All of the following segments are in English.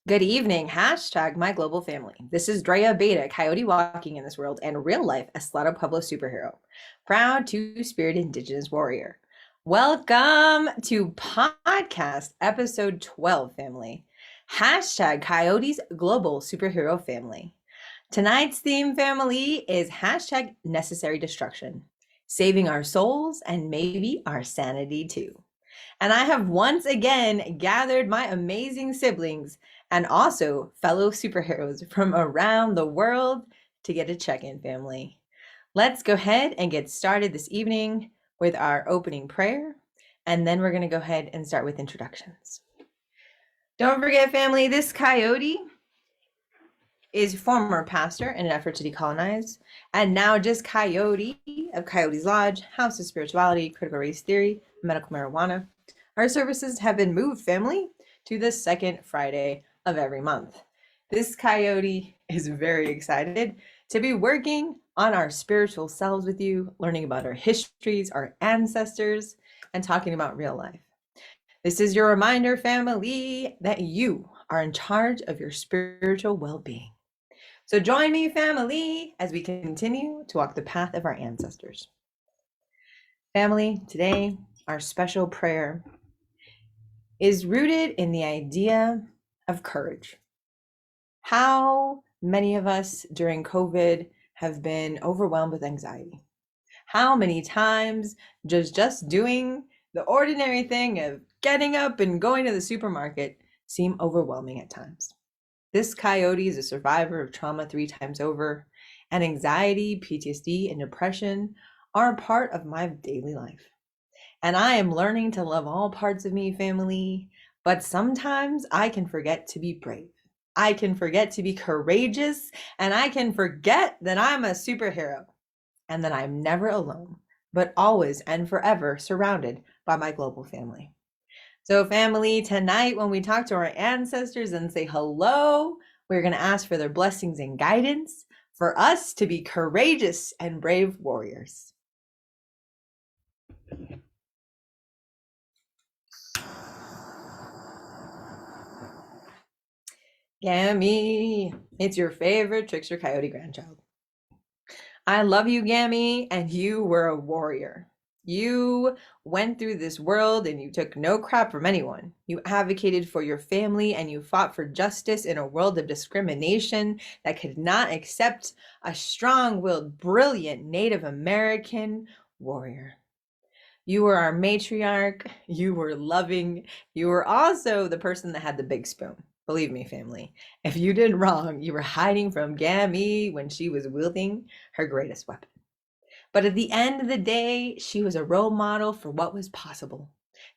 Good evening. Hashtag my global family. This is Dre Abeita, coyote walking in this world and real life Eslata Pueblo superhero. Proud two-spirit indigenous warrior. Welcome to podcast episode 12, family. Hashtag coyotes global superhero family. Tonight's theme, family, is hashtag necessary destruction. Saving our souls and maybe our sanity too. And I have once again gathered my amazing siblings and also fellow superheroes from around the world to get a check-in, family. Let's go ahead and get started this evening with our opening prayer, and then we're going to go ahead and start with introductions. Don't forget, family, this coyote is former pastor in an effort to decolonize, and now just coyote of Coyote's Lodge, House of Spirituality, Critical Race Theory, Medical Marijuana. Our services have been moved, family, to the second Friday of every month. This coyote is very excited to be working on our spiritual selves with you, learning about our histories, our ancestors, and talking about real life. This is your reminder, family, that you are in charge of your spiritual well-being. So join me, family, as we continue to walk the path of our ancestors. Family, today, our special prayer is rooted in the idea of courage. How many of us during COVID have been overwhelmed with anxiety? How many times does just doing the ordinary thing of getting up and going to the supermarket seem overwhelming at times? This coyote is a survivor of trauma 3 times over, and anxiety, PTSD, and depression are a part of my daily life. And I am learning to love all parts of me, family, but sometimes I can forget to be brave. I can forget to be courageous, and I can forget that I'm a superhero and that I'm never alone, but always and forever surrounded by my global family. So family, tonight when we talk to our ancestors and say hello, we're going to ask for their blessings and guidance for us to be courageous and brave warriors. Gammy, it's your favorite trickster coyote grandchild. I love you, Gammy, and you were a warrior. You went through this world and you took no crap from anyone. You advocated for your family and you fought for justice in a world of discrimination that could not accept a strong-willed, brilliant Native American warrior. You were our matriarch, you were loving, you were also the person that had the big spoon. Believe me, family, if you did wrong, you were hiding from Gammy when she was wielding her greatest weapon. But at the end of the day, she was a role model for what was possible.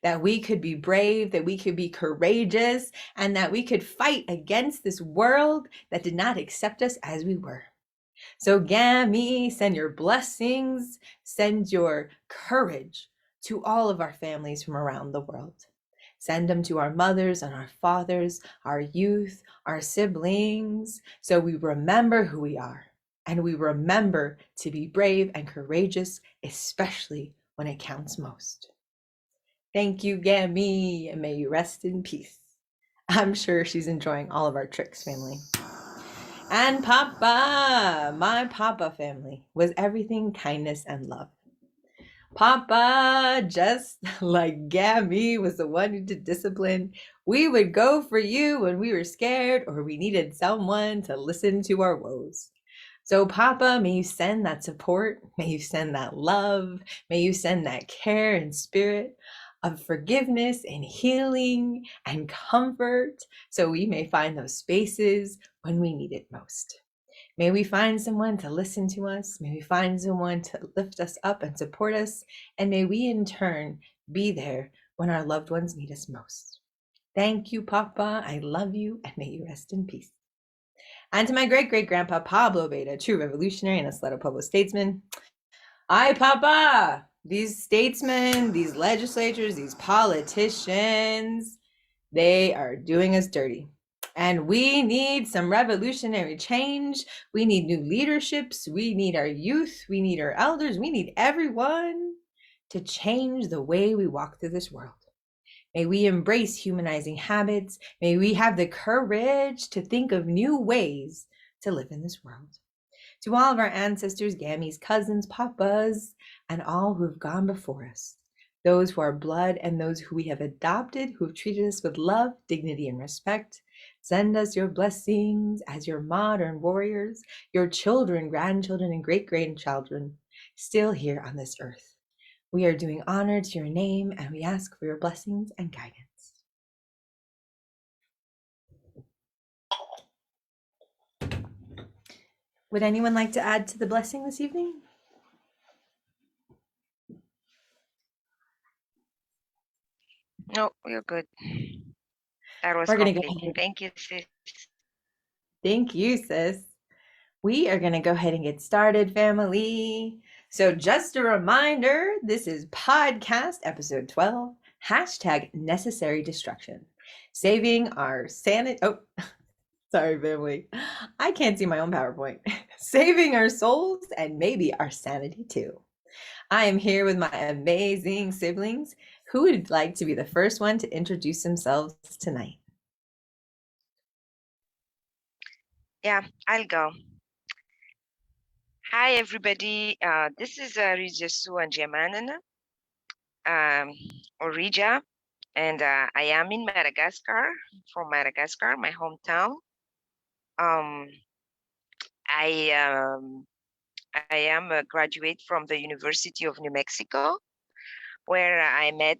That we could be brave, that we could be courageous, and that we could fight against this world that did not accept us as we were. So Gammy, send your blessings, send your courage to all of our families from around the world. Send them to our mothers and our fathers, our youth, our siblings, so we remember who we are. And we remember to be brave and courageous, especially when it counts most. Thank you, Gammy, and may you rest in peace. I'm sure she's enjoying all of our tricks, family. And Papa, my Papa family, was everything kindness and love. Papa, just like Gammy was the one who did discipline, we would go for you when we were scared or we needed someone to listen to our woes. So Papa, may you send that support, may you send that love, may you send that care and spirit of forgiveness and healing and comfort so we may find those spaces when we need it most. May we find someone to listen to us. May we find someone to lift us up and support us. And may we in turn be there when our loved ones need us most. Thank you, Papa. I love you and may you rest in peace. And to my great-great-grandpa, Pablo Abeita, true revolutionary and Eslata Pueblo statesman. Ay, Papa, these statesmen, these legislatures, these politicians, they are doing us dirty. And we need some revolutionary change. We need new leaderships. We need our youth. We need our elders. We need everyone to change the way we walk through this world. May we embrace humanizing habits. May we have the courage to think of new ways to live in this world. To all of our ancestors, gammies, cousins, papas, and all who have gone before us, those who are blood and those who we have adopted, who have treated us with love, dignity, and respect, send us your blessings as your modern warriors, your children, grandchildren, and great-grandchildren still here on this earth. We are doing honor to your name, and we ask for your blessings and guidance. Would anyone like to add to the blessing this evening? No, you're good. That was We're going to go complete. ahead. Thank you, sis. Thank you, sis. We are going to go ahead and get started, family. So just a reminder, this is podcast episode 12, hashtag necessary destruction. Saving our sanity. Oh, sorry, family. I can't see my own PowerPoint. Saving our souls and maybe our sanity too. I am here with my amazing siblings. Who would like to be the first one to introduce themselves tonight? Yeah, I'll go. Hi, everybody. This is Rijasoa Andriamanana, or Rija, and I am in Madagascar, from Madagascar, my hometown. Um, I am a graduate from the University of New Mexico, where I met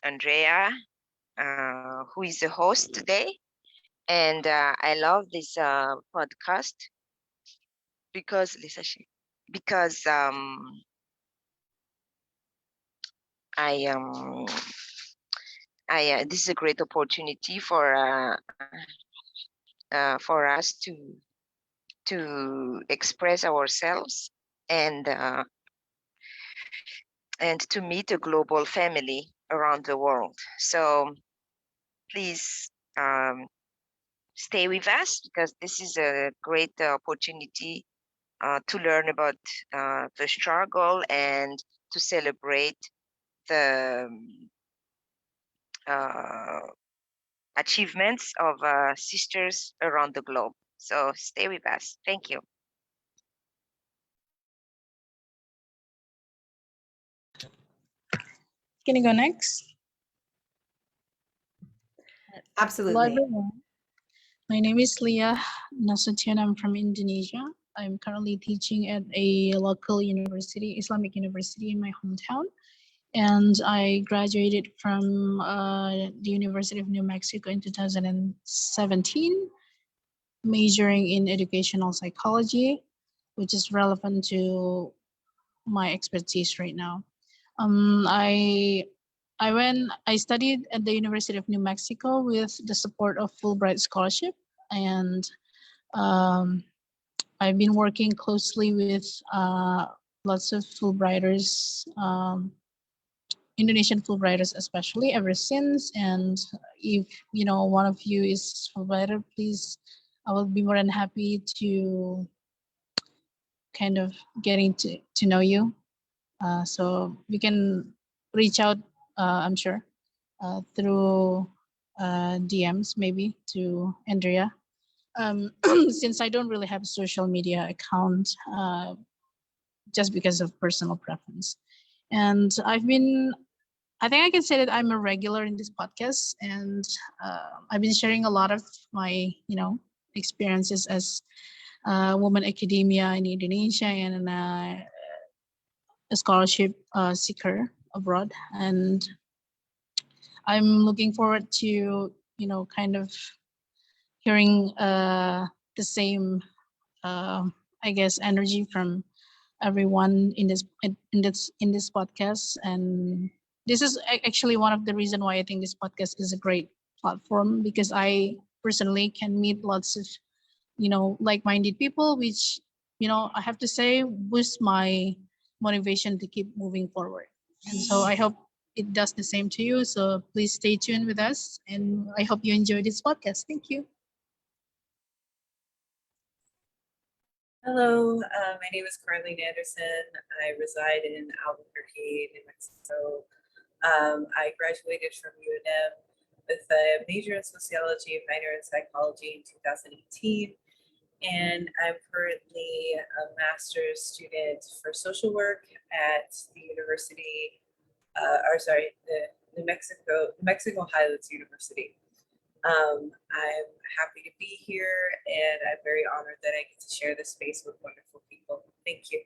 Andrea, who is the host today. And I love this podcast because I this is a great opportunity for us to express ourselves and to meet a global family around the world. So please stay with us, because this is a great opportunity to learn about the struggle and to celebrate the achievements of sisters around the globe. So stay with us. Thank you. Can you go next? Absolutely. Hello, everyone. My name is Liah N. I'm from Indonesia. I'm currently teaching at a local university, Islamic university in my hometown. And I graduated from the University of New Mexico in 2017, majoring in educational psychology, which is relevant to my expertise right now. I studied at the University of New Mexico with the support of Fulbright scholarship, and I've been working closely with lots of Fulbrighters, Indonesian Fulbrighters especially, ever since. And if one of you is Fulbrighter, please, I will be more than happy to kind of getting to know you. So we can reach out, I'm sure, through DMs maybe to Andrea. Since I don't really have a social media account, just because of personal preference. And I think I can say that I'm a regular in this podcast, and I've been sharing a lot of my, experiences as a woman academia in Indonesia and a scholarship seeker abroad. And I'm looking forward to, kind of hearing the same, I guess, energy from everyone in this podcast. And this is actually one of the reasons why I think this podcast is a great platform, because I personally can meet lots of, like-minded people, which, I have to say, boost my motivation to keep moving forward. And so I hope it does the same to you. So please stay tuned with us, and I hope you enjoy this podcast. Thank you. Hello, my name is Karlene Anderson. I reside in Albuquerque, New Mexico. I graduated from UNM with a major in sociology and minor in psychology in 2018. And I'm currently a master's student for social work at the University, the New Mexico Highlands University. I'm happy to be here, and I'm very honored that I get to share this space with wonderful people. Thank you.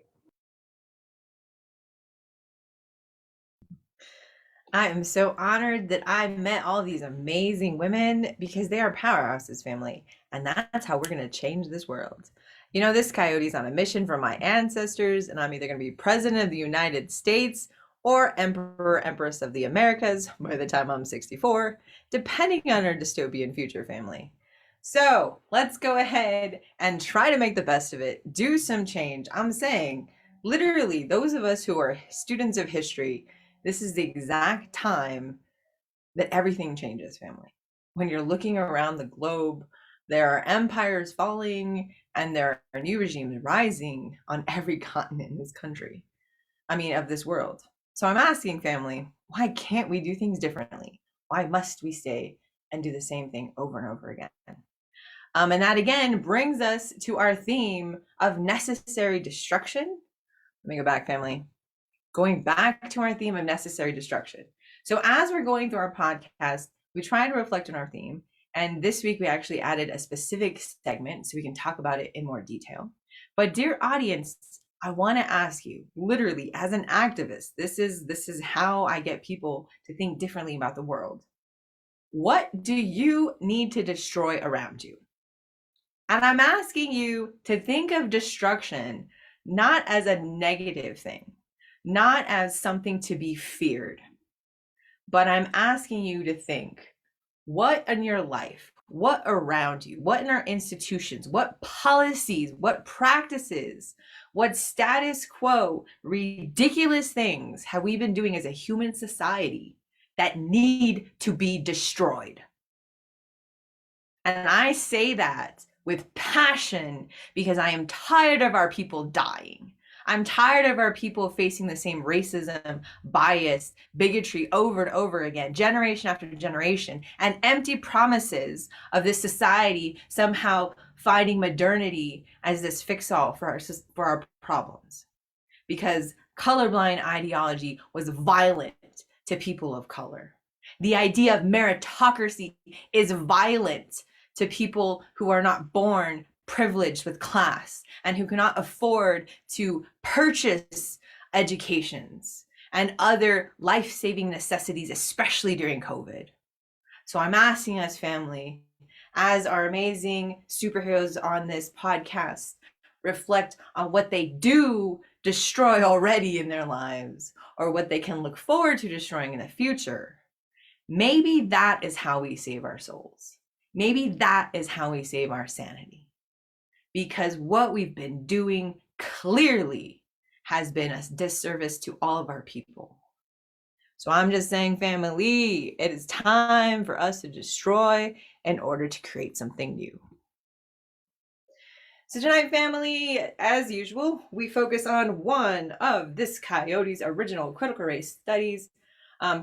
I am so honored that I met all these amazing women because they are powerhouses, family. And that's how we're going to change this world. You know, this coyote's on a mission from my ancestors, and I'm either going to be president of the United States or emperor, empress of the Americas by the time I'm 64, depending on our dystopian future, family. So let's go ahead and try to make the best of it, do some change. I'm saying, literally, those of us who are students of history, this is the exact time that everything changes, family. When you're looking around the globe, there are empires falling and there are new regimes rising on every continent in this country. Of this world. So I'm asking, family, why can't we do things differently? Why must we stay and do the same thing over and over again? And that again brings us to our theme of necessary destruction. Let me go back, family. Going back to our theme of necessary destruction. So as we're going through our podcast, we try to reflect on our theme. And this week we actually added a specific segment so we can talk about it in more detail. But dear audience, I want to ask you, literally as an activist, this is how I get people to think differently about the world. What do you need to destroy around you? And I'm asking you to think of destruction not as a negative thing, not as something to be feared, but I'm asking you to think, what in your life, what around you, what in our institutions, what policies, what practices, what status quo, ridiculous things have we been doing as a human society that need to be destroyed? And I say that with passion because I am tired of our people dying. I'm tired of our people facing the same racism, bias, bigotry over and over again, generation after generation, and empty promises of this society somehow finding modernity as this fix-all for our problems. Because colorblind ideology was violent to people of color. The idea of meritocracy is violent to people who are not born privileged with class and who cannot afford to purchase educations and other life-saving necessities, especially during COVID. So I'm asking us, family, as our amazing superheroes on this podcast reflect on what they do destroy already in their lives or what they can look forward to destroying in the future. Maybe that is how we save our souls. Maybe that is how we save our sanity. Because what we've been doing clearly has been a disservice to all of our people. So I'm just saying, family, it is time for us to destroy in order to create something new. So tonight, family, as usual, we focus on one of this coyote's original critical race studies,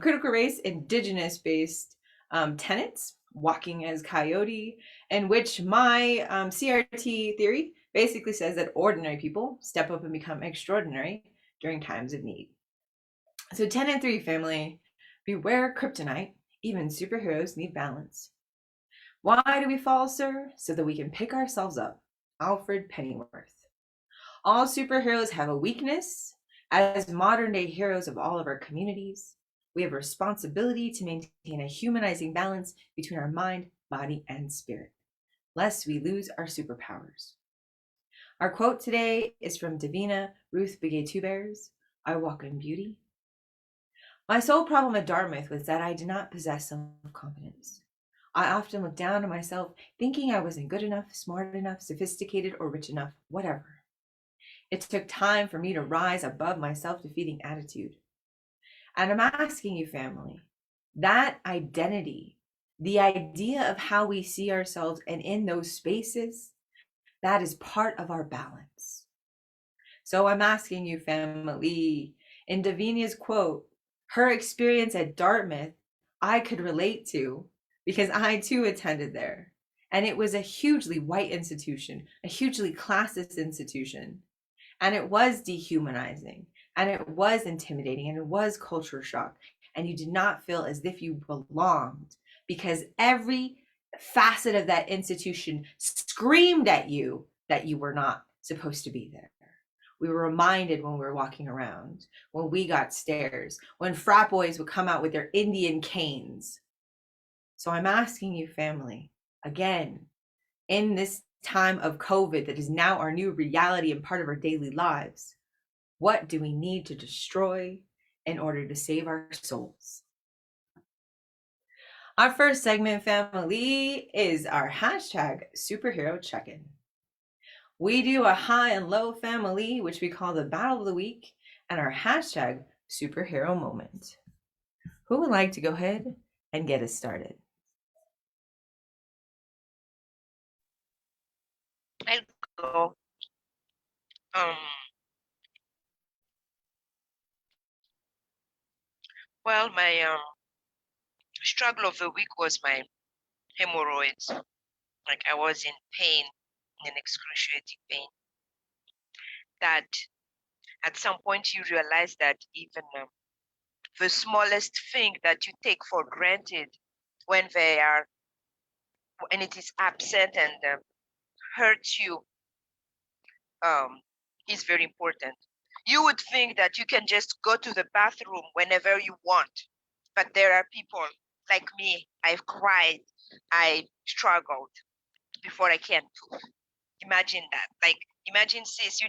critical race indigenous-based tenets, walking as coyote, in which my CRT theory basically says that ordinary people step up and become extraordinary during times of need. So tenet 3, family, beware kryptonite, even superheroes need balance. Why do we fall, sir? So that we can pick ourselves up. Alfred Pennyworth. All superheroes have a weakness. As modern day heroes of all of our communities, we have a responsibility to maintain a humanizing balance between our mind, body, and spirit, lest we lose our superpowers. Our quote today is from Davina Ruth Begay-Tuber's I Walk in Beauty. My sole problem at Dartmouth was that I did not possess self-confidence. I often looked down on myself, thinking I wasn't good enough, smart enough, sophisticated, or rich enough, whatever. It took time for me to rise above my self-defeating attitude. And I'm asking you, family, that identity, the idea of how we see ourselves and in those spaces, that is part of our balance. So I'm asking you, family, in Davina's quote, Her experience at Dartmouth, I could relate to because I too attended there. And it was a hugely white institution, a hugely classist institution. And it was dehumanizing, and it was intimidating, and it was culture shock. And you did not feel as if you belonged because every facet of that institution screamed at you that you were not supposed to be there. We were reminded when we were walking around, when we got stares, when frat boys would come out with their Indian canes. So I'm asking you, family, again, in this time of COVID that is now our new reality and part of our daily lives, what do we need to destroy in order to save our souls? Our first segment, family, is our hashtag superhero check-in. We do a high and low, family, which we call the battle of the week, and our hashtag superhero moment. Who would like to go ahead and get us started? I'll go. Well, my struggle of the week was my hemorrhoids. Like I was in pain, in excruciating pain. That at some point you realize that even the smallest thing that you take for granted when it is absent and hurts you, is very important. You would think that you can just go to the bathroom whenever you want, but there are people like me. I've cried, I struggled before I can poop. Imagine that. Like, imagine, sis,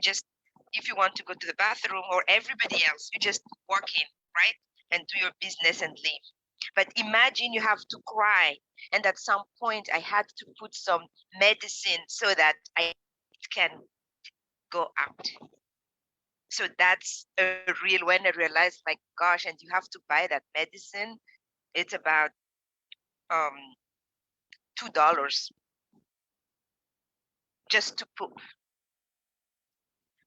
if you want to go to the bathroom or everybody else, you just walk in, right? And do your business and leave. But imagine you have to cry. And at some point, I had to put some medicine so that it can go out. So that's a real, when I realized, like, gosh, and you have to buy that medicine. It's about $2 just to poop.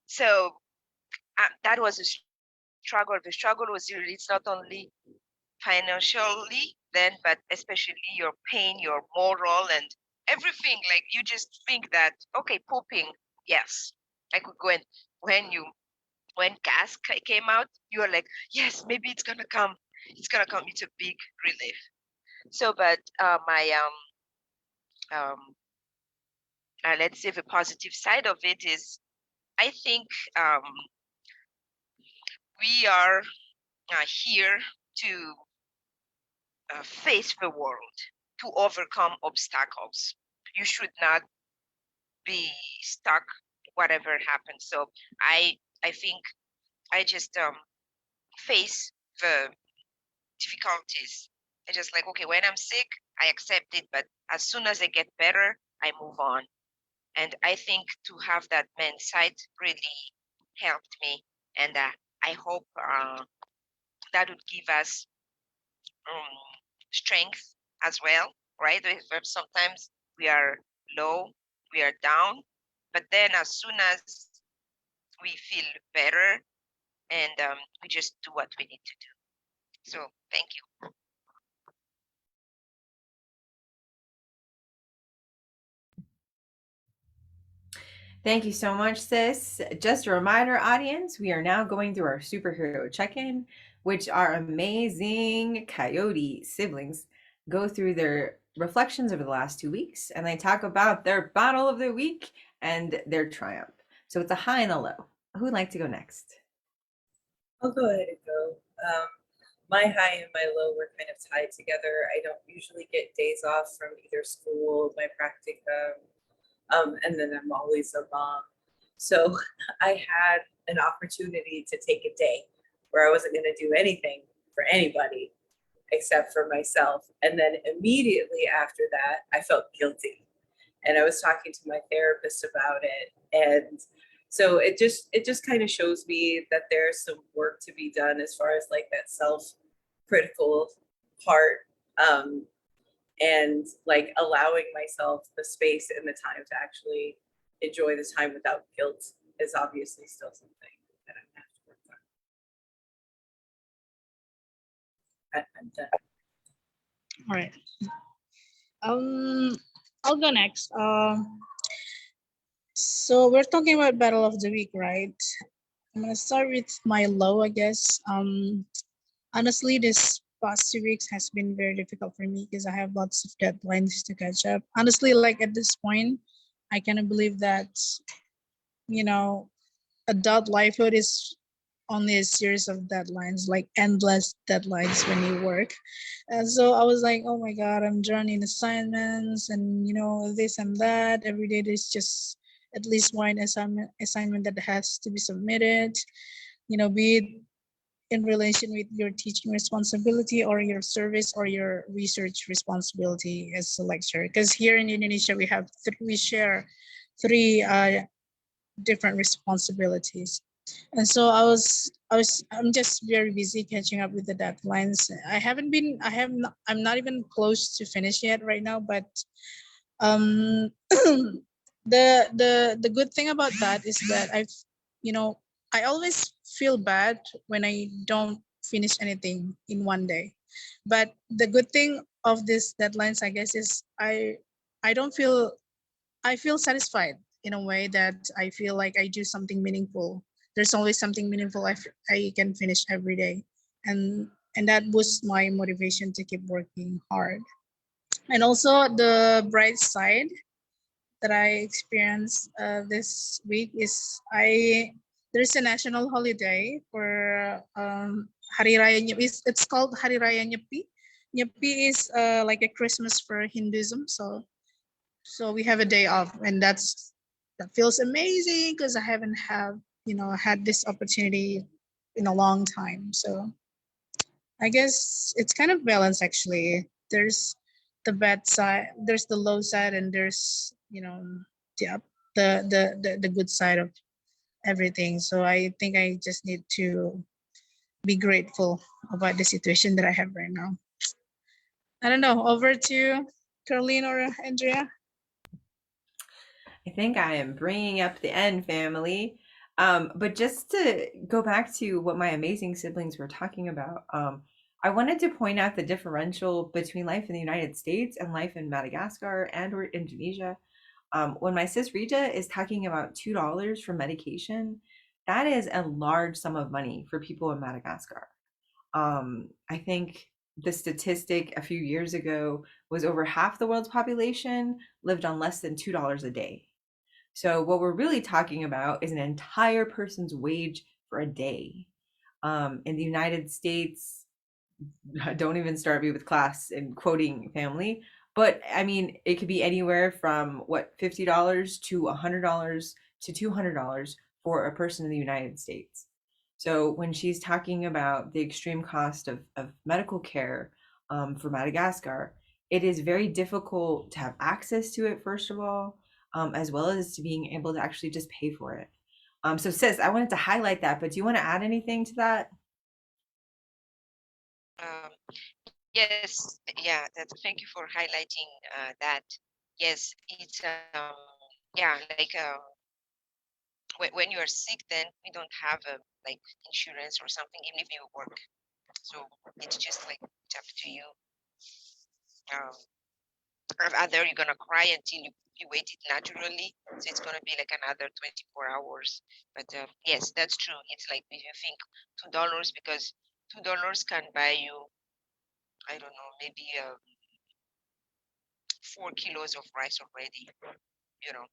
So that was a struggle. The struggle was really, it's not only financially then, but especially your pain, your moral, and everything. Like you just think that, okay, pooping, yes, I could go. And when gas came out, you are like, yes, maybe it's gonna come. It's gonna come. It's a big relief. So, but let's say the positive side of it is, I think we are here to face the world, to overcome obstacles. You should not be stuck whatever happens. So I think I just face the difficulties. I just like, okay, when I'm sick, I accept it, but as soon as I get better, I move on. And I think to have that mindset really helped me, and I hope that would give us strength as well, right? Sometimes we are low, we are down, but then as soon as we feel better, and we just do what we need to do. So thank you. Thank you so much, sis. Just a reminder, audience, we are now going through our superhero check-in, which our amazing Coyote siblings go through their reflections over the last 2 weeks, and they talk about their battle of the week and their triumph. So it's a high and a low. Who would like to go next? I'll go ahead and go. My high and my low were kind of tied together. I don't usually get days off from either school, my practicum, and then I'm always a mom. So I had an opportunity to take a day where I wasn't going to do anything for anybody except for myself. And then immediately after that, I felt guilty. And I was talking to my therapist about it. And so it just kind of shows me that there's some work to be done as far as like that self-critical part. And like allowing myself the space and the time to actually enjoy the time without guilt is obviously still something that I'm gonna have to work on. I'm done. All right. I'll go next. So we're talking about battle of the week, right? I'm gonna start with my low, I guess. Honestly, this past 2 weeks has been very difficult for me because I have lots of deadlines to catch up. Honestly, like at this point, I cannot believe that, you know, adult lifehood is only a series of deadlines, like endless deadlines when you work. And so I was like, oh my God, I'm drowning in assignments and, this and that. Every day there's just at least one assignment that has to be submitted, be it in relation with your teaching responsibility or your service or your research responsibility as a lecturer. Because here in Indonesia, we share three different responsibilities. And so I'm just very busy catching up with the deadlines. I'm not even close to finish yet right now, but um the good thing about that is that I always feel bad when I don't finish anything in one day. But the good thing of these deadlines, I guess, is I don't feel I feel satisfied in a way that I feel like I do something meaningful. There's always something meaningful I can finish every day. And that boosts my motivation to keep working hard. And also the bright side that I experienced this week is there's a national holiday for Hari Raya Nyepi. It's called Hari Raya Nyepi. Nyepi is like a Christmas for Hinduism. So we have a day off, and that feels amazing because I haven't had this opportunity in a long time. So I guess it's kind of balanced actually. There's the bad side, there's the low side, and there's the up, the good side of everything. So I think I just need to be grateful about the situation that I have right now. I don't know. Over to Karlene or Andrea. I think I am bringing up the N family. But just to go back to what my amazing siblings were talking about, I wanted to point out the differential between life in the United States and life in Madagascar and or Indonesia. When my sis Rita is talking about $2 for medication, that is a large sum of money for people in Madagascar. I think the statistic a few years ago was over half the world's population lived on less than $2 a day. So what we're really talking about is an entire person's wage for a day. In the United States, don't even start me with class and quoting family, but I mean, it could be anywhere from what, $50 to $100 to $200 for a person in the United States. So when she's talking about the extreme cost of medical care for Madagascar, it is very difficult to have access to it, first of all, as well as to being able to actually just pay for it. So sis, I wanted to highlight that, but do you want to add anything to that? Um, yes, yeah. Thank you for highlighting that. Yes, it's yeah, like when you are sick, then we don't have like insurance or something, even if you work. So it's just like it's up to you. Either you're gonna cry until you wait it naturally, so it's gonna be like another 24 hours. But yes, that's true. It's like if you think $2 because $2 can buy you, I don't know, maybe 4 kilos of rice already. You know,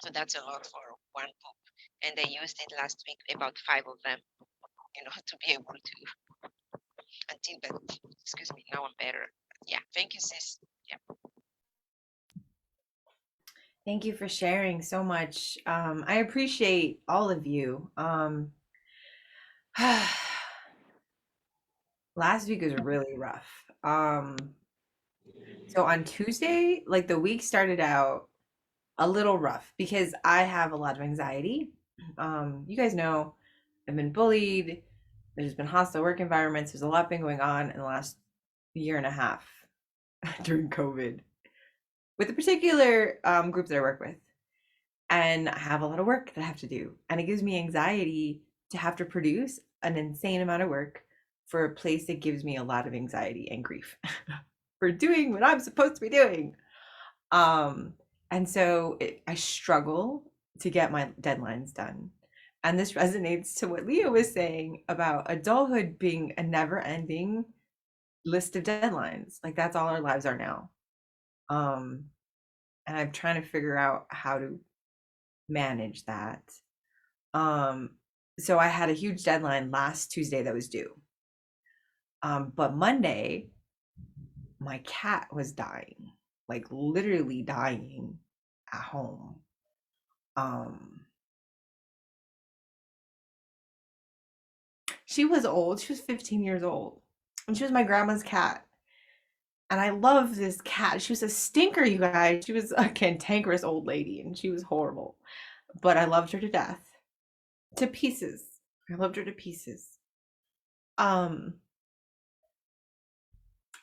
so that's a lot for one poop. And I used it last week, about 5 of them. To be able to until that. Excuse me. Now I'm better. Yeah. Thank you, sis. Yeah. Thank you for sharing so much. I appreciate all of you. Last week was really rough. So on Tuesday, like the week started out a little rough because I have a lot of anxiety. You guys know I've been bullied. There's been hostile work environments. There's a lot been going on in the last year and a half during COVID with the particular group that I work with. And I have a lot of work that I have to do. And it gives me anxiety to have to produce an insane amount of work for a place that gives me a lot of anxiety and grief for doing what I'm supposed to be doing. And so I struggle to get my deadlines done. And this resonates to what Leah was saying about adulthood being a never-ending list of deadlines. Like that's all our lives are now. And I'm trying to figure out how to manage that. So I had a huge deadline last Tuesday that was due. But Monday, my cat was dying, like literally dying at home. She was old. She was 15 years old. And she was my grandma's cat. And I love this cat. She was a stinker, you guys. She was a cantankerous old lady, and she was horrible. But I loved her to death. To pieces. I loved her to pieces. So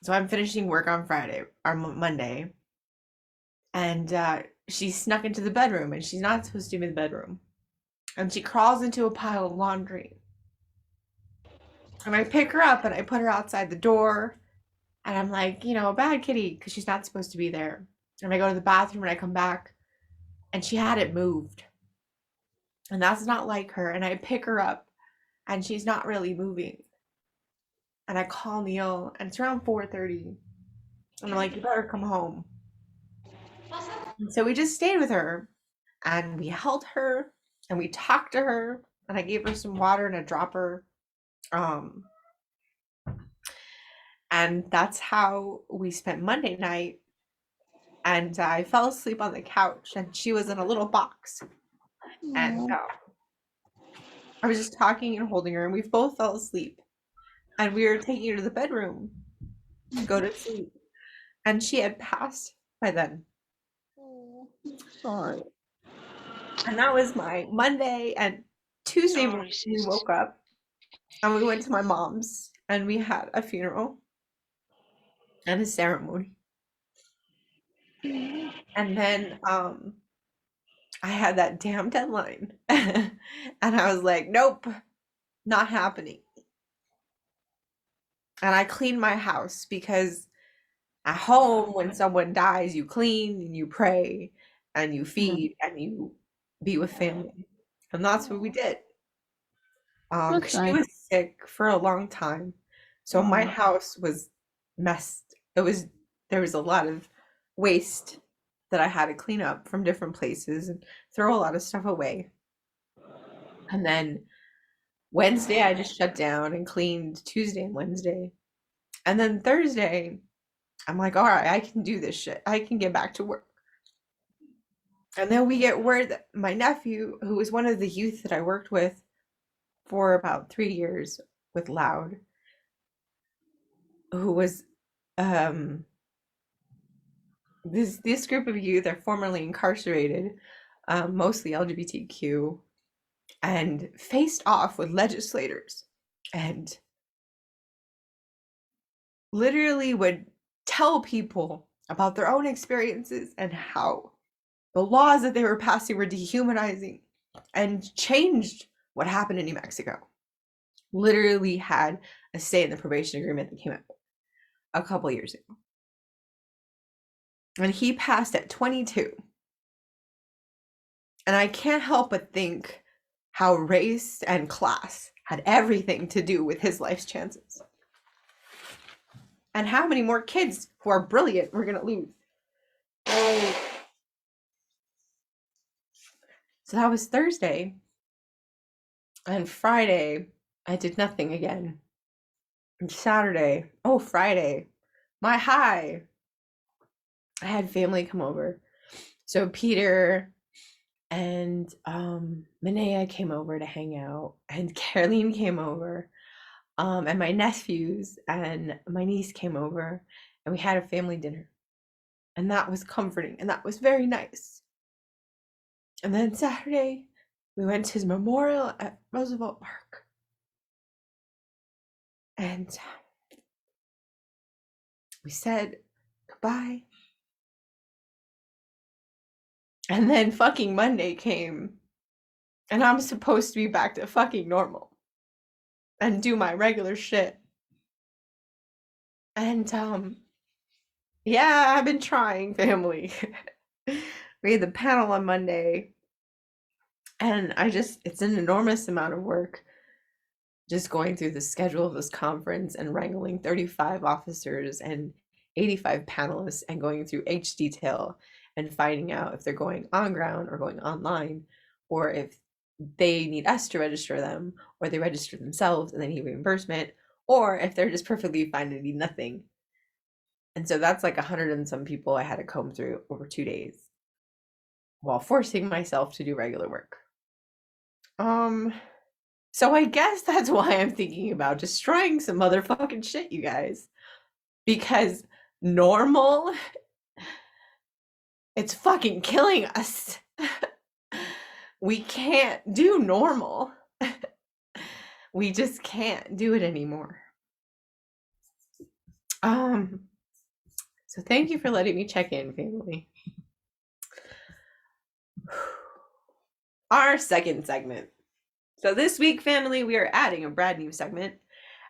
I'm finishing work on Friday or Monday. And she snuck into the bedroom, and she's not supposed to be in the bedroom. And she crawls into a pile of laundry. And I pick her up and I put her outside the door. And I'm like, you know, bad kitty, because she's not supposed to be there. And I go to the bathroom and I come back and she had it moved. And that's not like her. And I pick her up and she's not really moving. And I call Neil and it's around 4:30. And I'm like, you better come home. And so we just stayed with her and we held her and we talked to her and I gave her some water and a dropper. And that's how we spent Monday night. And I fell asleep on the couch and she was in a little box. And I was just talking and holding her and we both fell asleep. And we were taking her to the bedroom to go to sleep. And she had passed by then. Sorry. And that was my Monday. And Tuesday morning we woke up and we went to my mom's and we had a funeral and a ceremony. And then I had that damn deadline. And I was like, nope, not happening. And I cleaned my house because at home, when someone dies, you clean and you pray and you feed and you be with family. And that's what we did. She was sick for a long time. So my house was messed. There was a lot of waste that I had to clean up from different places and throw a lot of stuff away. And then Wednesday, I just shut down and cleaned Tuesday and Wednesday. And then Thursday, I'm like, all right, I can do this shit. I can get back to work. And then we get word that my nephew, who was one of the youth that I worked with for about 3 years with Loud, who was this group of youth are formerly incarcerated, mostly LGBTQ, and faced off with legislators and literally would tell people about their own experiences and how the laws that they were passing were dehumanizing and changed what happened in New Mexico. Literally had a say in the probation agreement that came out a couple years ago. And he passed at 22. And I can't help but think how race and class had everything to do with his life's chances. And how many more kids who are brilliant we're going to lose. So that was Thursday. And Friday, I did nothing again. And Saturday, Friday, my high. I had family come over. So Peter and Manea came over to hang out, and Karlene came over, and my nephews and my niece came over, and we had a family dinner. And that was comforting, and that was very nice. And then Saturday, we went to his memorial at Roosevelt Park. And we said goodbye. And then fucking Monday came. And I'm supposed to be back to fucking normal. And do my regular shit. And yeah, I've been trying, family. We had the panel on Monday, and it's an enormous amount of work just going through the schedule of this conference and wrangling 35 officers and 85 panelists and going through each detail and finding out if they're going on ground or going online, or if they need us to register them, or they register themselves and they need reimbursement, or if they're just perfectly fine and need nothing. And so that's like 100 and some people I had to comb through over 2 days while forcing myself to do regular work. So I guess that's why I'm thinking about destroying some motherfucking shit, you guys. Because normal, it's fucking killing us. We can't do normal. We just can't do it anymore. So thank you for letting me check in, family. Our second segment. So this week, family, we are adding a brand new segment,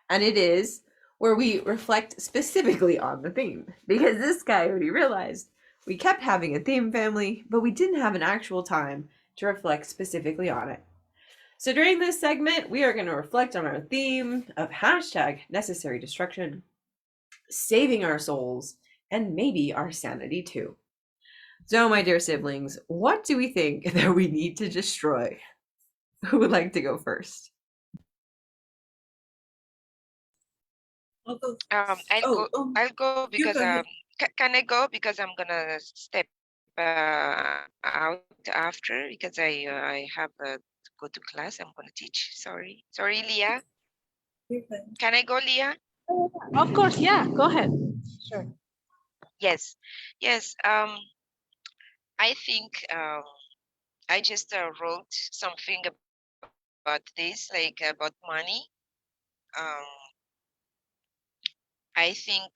and it is where we reflect specifically on the theme. Because this guy already realized we kept having a theme, family, but we didn't have an actual time to reflect specifically on it. So during this segment, we are going to reflect on our theme of #necessary destruction, saving our souls, and maybe our sanity too. So, my dear siblings, what do we think that we need to destroy? Who would like to go first? I'll go. I'll go because go ahead. can I go because I'm gonna step out after because I have to go to class. I'm gonna teach. Sorry, Liah. You're fine. Can I go, Liah? Of course, yeah, go ahead. Sure. Yes. I think I just wrote something about this, like about money. I think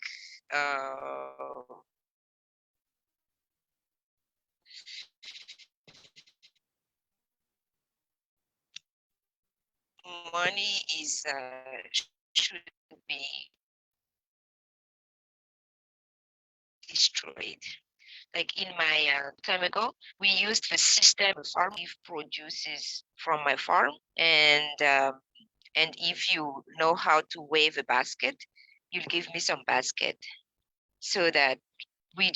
money is should be destroyed. Like in my time ago, we used the system of farm produces from my farm, and if you know how to wave a basket, you'll give me some basket, so that we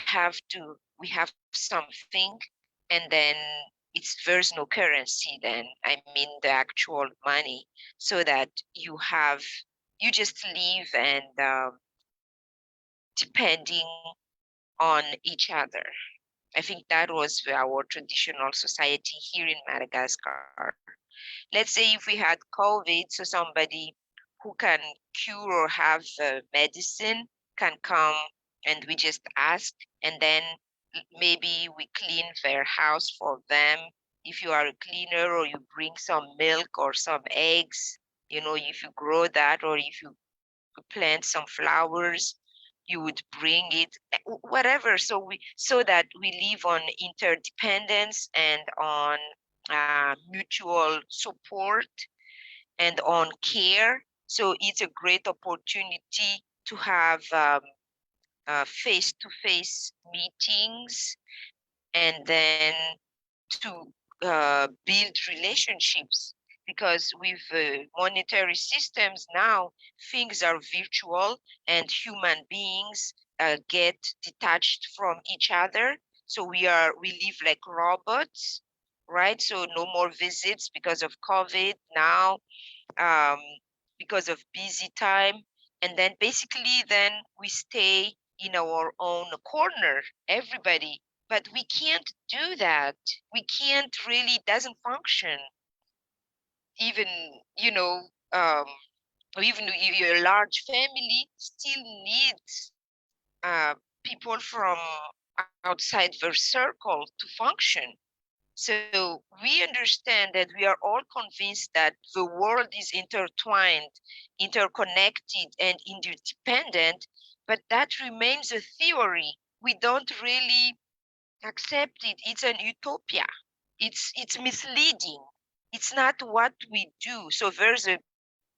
have something, and then there's no currency then. I mean the actual money, so that you just live and depending on each other. I think that was our traditional society here in Madagascar. Let's say if we had COVID, so somebody who can cure or have medicine can come and we just ask, and then maybe we clean their house for them. If you are a cleaner, or you bring some milk or some eggs, if you grow that, or if you plant some flowers, you would bring it, whatever. So that we live on interdependence and on mutual support and on care. So it's a great opportunity to have face-to-face meetings, and then to build relationships, because with monetary systems now, things are virtual and human beings get detached from each other. So we live like robots, right? So no more visits because of COVID now, um, because of busy time. And then basically then we stay in our own corner, everybody. But we can't do that. We can't really, it doesn't function. Even, even your large family still needs people from outside their circle to function. So we understand that we are all convinced that the world is intertwined, interconnected, and interdependent, but that remains a theory. We don't really accept it. It's an utopia. It's misleading. It's not what we do. So there's a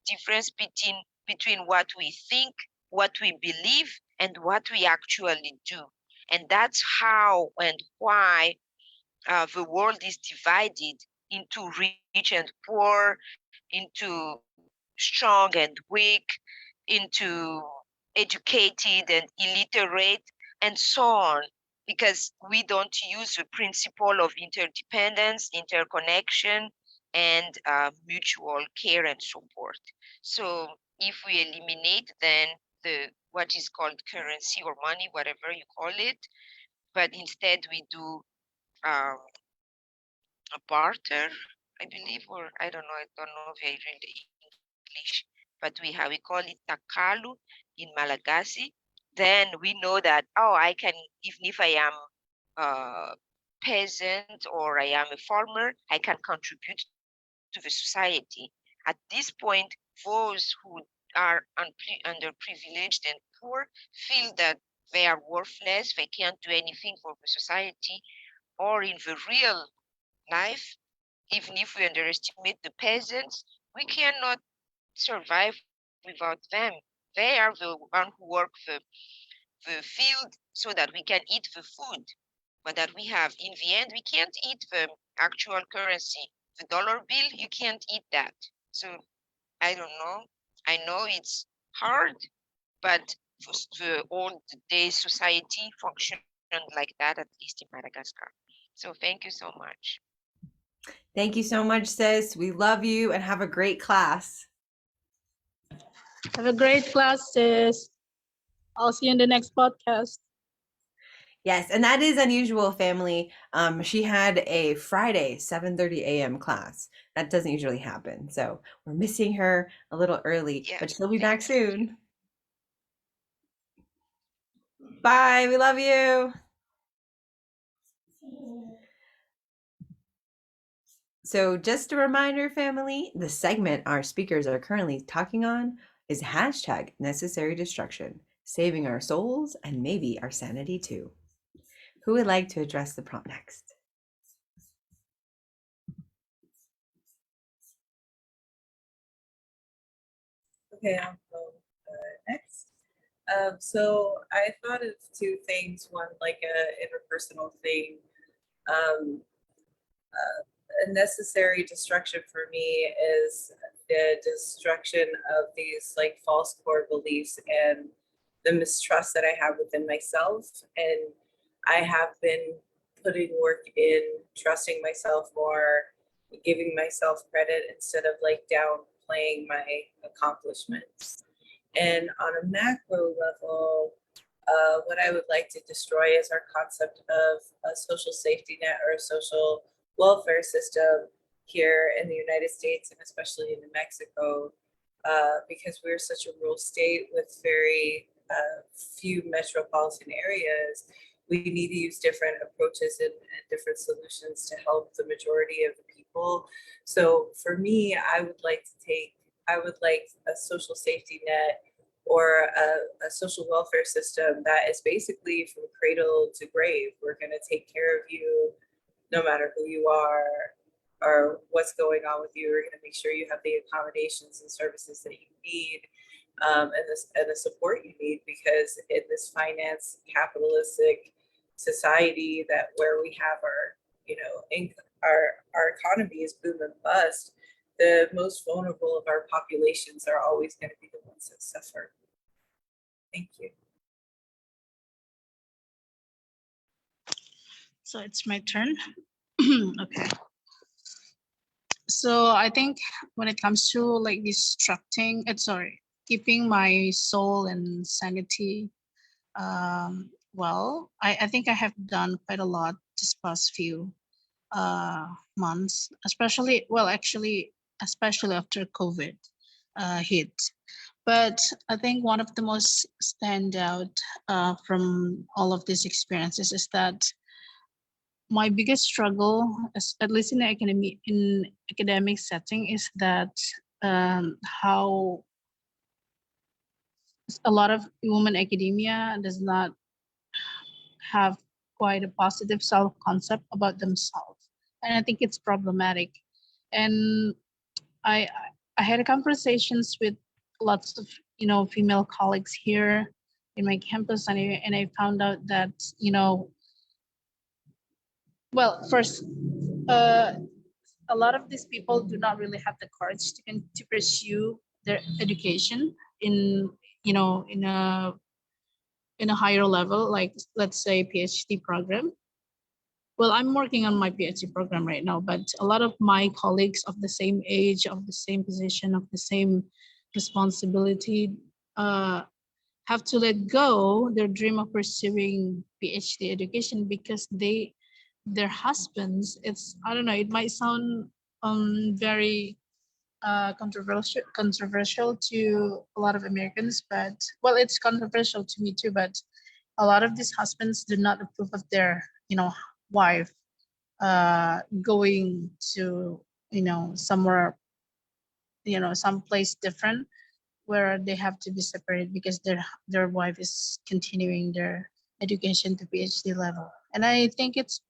difference between what we think what we believe and what we actually do. And that's how and why the world is divided into rich and poor, into strong and weak, into educated and illiterate, and so on, because we don't use the principle of interdependence, interconnection, and mutual care and support. So if we eliminate then the what is called currency or money, whatever you call it, but instead we do um, a barter, I believe, or I don't know very well the English, but we call it takalu in Malagasy. Then we know that, oh, I can, even if I am a peasant or I am a farmer, I can contribute to the society. At this point, those who are underprivileged and poor feel that they are worthless, they can't do anything for the society, or in the real life, even if we underestimate the peasants, we cannot survive without them. They are the one who work the field so that we can eat the food, but that we have. In the end, we can't eat the actual currency. The dollar bill, you can't eat that. So I don't know. I know it's hard, but the old day society functioned like that, at least in Madagascar. So thank you so much. Thank you so much, sis. We love you and have a great class. Have a great class, sis. I'll see you in the next podcast. Yes, and that is unusual, family. She had a Friday 7:30 a.m. class. That doesn't usually happen. So we're missing her a little early, Yeah, but she'll be back thank you. soon. Bye. We love you. So just a reminder, family, the segment our speakers are currently talking on is hashtag necessary destruction, saving our souls and maybe our sanity too. Who would like to address the prompt next? Okay, I'll go next. So I thought of two things. One, like a interpersonal thing. Um, a necessary destruction for me is the destruction of these like false core beliefs and the mistrust that I have within myself. And I have been putting work in trusting myself more, giving myself credit instead of like downplaying my accomplishments. And on a macro level, what I would like to destroy is our concept of a social safety net or a social welfare system here in the United States and especially in New Mexico, because we're such a rural state with very few metropolitan areas. We need to use different approaches and different solutions to help the majority of the people. So for me, I would like a social safety net or a social welfare system that is basically from cradle to grave. We're going to take care of you no matter who you are or what's going on with you. We're going to make sure you have the accommodations and services that you need, and the support you need, because in this finance capitalistic society that where we have our, our economy is boom and bust, the most vulnerable of our populations are always going to be the ones that suffer. Thank you. So it's my turn. Okay. So I think when it comes to like keeping my soul and sanity, well, I think I have done quite a lot this past few months, especially after COVID hit. But I think one of the most standout from all of these experiences is that my biggest struggle, at least in the academic setting, is that how a lot of women academia does not have quite a positive self-concept about themselves, and I think it's problematic. And I I had conversations with lots of, you know, female colleagues here in my campus, and I found out that, you know, well, first, a lot of these people do not really have the courage to pursue their education in, you know, in a higher level, like let's say PhD program. Well, I'm working on my PhD program right now, but a lot of my colleagues of the same age, of the same position, of the same responsibility, have to let go their dream of pursuing PhD education because their husbands, it's, I don't know, it might sound very controversial to a lot of Americans, but well, it's controversial to me too. But a lot of these husbands do not approve of their, you know, wife going to, you know, somewhere, you know, someplace different where they have to be separated because their wife is continuing their education to PhD level. And I think it's,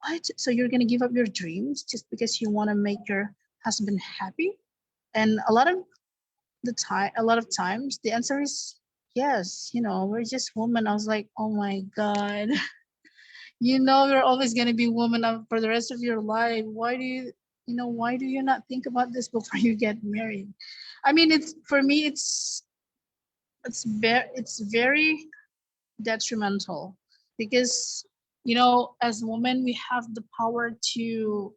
what? So you're gonna give up your dreams just because you want to make your husband happy? And a lot of times the answer is yes. You know, we're just women. I was like, oh my God, you know, you're always gonna be woman for the rest of your life. Why do you, you know, why do you not think about this before you get married? I mean, it's, for me, it's very detrimental because, you know, as women we have the power to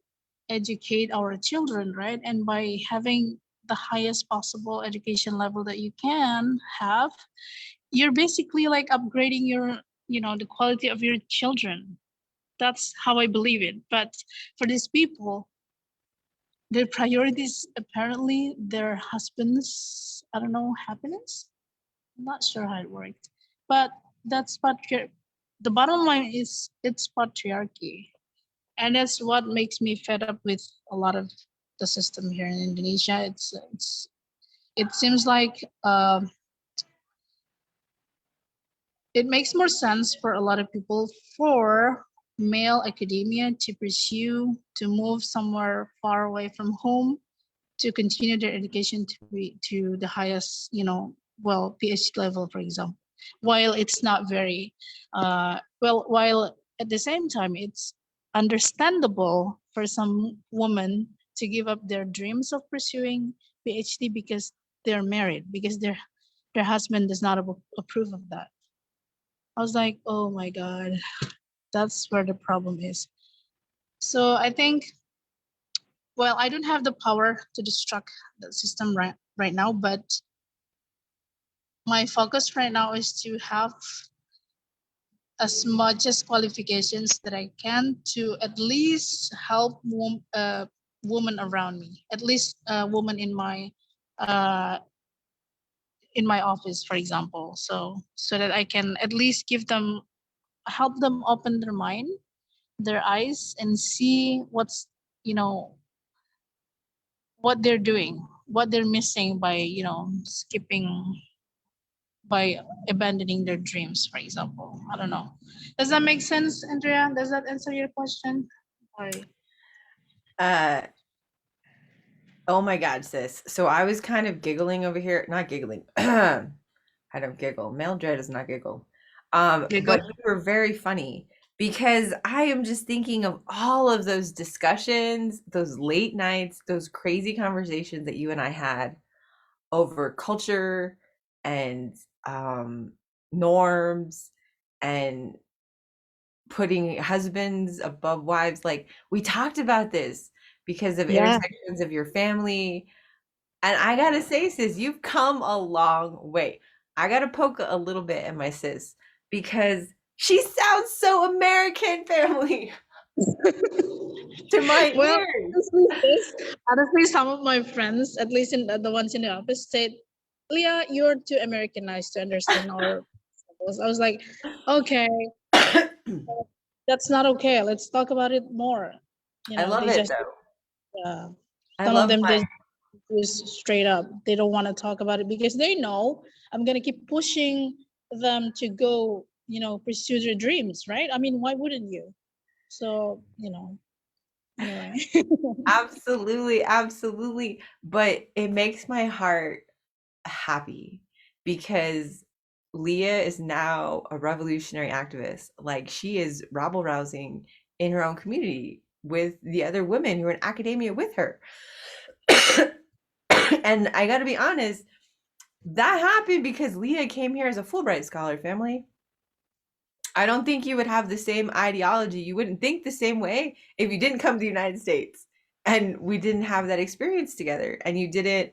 educate our children, right? And by having the highest possible education level that you can have, you're basically like upgrading your, you know, the quality of your children. That's how I believe it. But for these people, their priorities apparently their husbands, I don't know, happiness. I'm not sure how it worked, but that's the bottom line is it's patriarchy, and that's what makes me fed up with a lot of the system here in Indonesia. It seems like it makes more sense for a lot of people for male academia to pursue to move somewhere far away from home to continue their education to the highest, you know, well, PhD level, for example, while it's not very, while at the same time, it's understandable for some women to give up their dreams of pursuing PhD because they're married, because their husband does not approve of that. I was like, oh my God, that's where the problem is. So I think, well, I don't have the power to destruct the system right now, but my focus right now is to have as much as qualifications that I can to at least help women around me, at least a woman in my office, for example. So that I can at least help them open their mind, their eyes, and see what's, you know, what they're doing, what they're missing by, you know, by abandoning their dreams, for example. I don't know. Does that make sense, Andrea? Does that answer your question? Sorry. Oh my God, sis. So I was kind of giggling over here. Not giggling. I don't giggle. Male Dre does not giggle. Giggle. But you were very funny because I am just thinking of all of those discussions, those late nights, those crazy conversations that you and I had over culture and norms and putting husbands above wives. Like we talked about this because of Yeah. intersections of your family. And I gotta say, sis, you've come a long way. I gotta poke a little bit at my sis because she sounds so American, family, to my Well, ears. honestly, some of my friends, at least in the ones in the office, said, "Leah, you're too Americanized to understand our struggles." I was like, okay, that's not okay. Let's talk about it more. You I know, love they it just though. I some of love them my just straight up, they don't want to talk about it because they know I'm gonna keep pushing them to go, you know, pursue their dreams, right? I mean, why wouldn't you? So, you know, anyway. absolutely, absolutely. But it makes my heart happy because Liah is now a revolutionary activist. Like she is rabble rousing in her own community with the other women who are in academia with her. And I got to be honest, that happened because Liah came here as a Fulbright scholar, family. I don't think you would have the same ideology. You wouldn't think the same way if you didn't come to the United States and we didn't have that experience together and you didn't.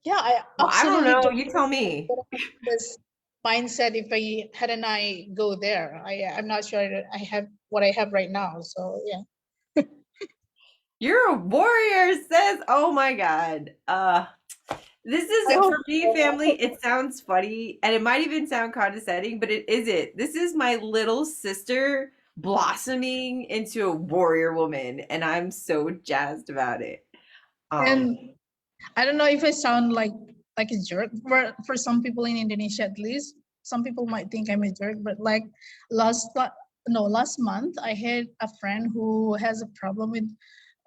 Yeah, I Well, I don't absolutely know. don't You tell me. have this mindset if I hadn't I go there. I'm not sure that I have what I have right now. So yeah. You're a warrior, sis. Oh my God. This is I hope for me, family. It sounds funny and it might even sound condescending, but it isn't. This is my little sister blossoming into a warrior woman, and I'm so jazzed about it. and I don't know if I sound like a jerk for some people in Indonesia at least. Some people might think I'm a jerk, but like last month I had a friend who has a problem with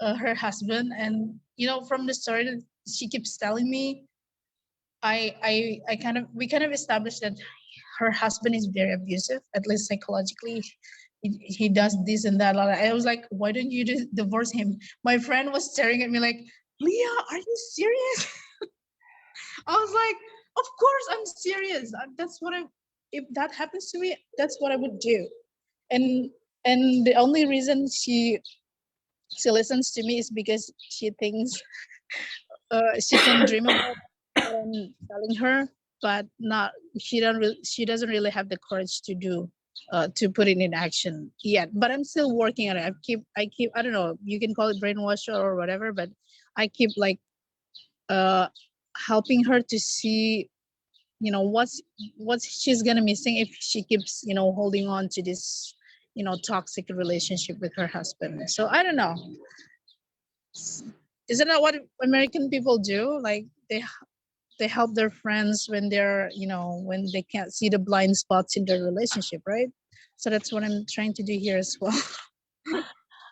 her husband, and from the story that she keeps telling me, we kind of established that her husband is very abusive, at least psychologically. He does this and that. I was like, why don't you just divorce him? My friend was staring at me like, Liah, are you serious? I was like, of course I'm serious. That's what if that happens to me, that's what I would do. And the only reason she listens to me is because she thinks she can dream about what I'm telling her, but not she doesn't really have the courage to do to put it in action yet. But I'm still working on it. I keep I don't know, you can call it brainwash or whatever, but I keep like helping her to see what's she's gonna missing if she keeps holding on to this toxic relationship with her husband. So I don't know, isn't that what American people do? Like they help their friends when they're when they can't see the blind spots in their relationship, right? So that's what I'm trying to do here as well.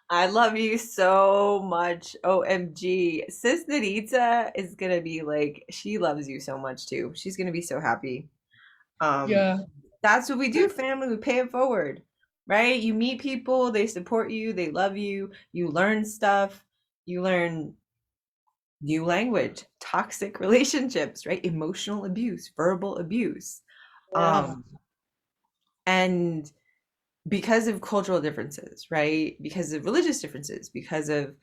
I love you so much. OMG. Sis Nadita is gonna be like, she loves you so much too. She's gonna be so happy. Yeah. That's what we do, family. We pay it forward, right? You meet people, they support you, they love you, you learn stuff, you learn new language, toxic relationships, right? Emotional abuse, verbal abuse. Yeah. And because of cultural differences, right? Because of religious differences, because of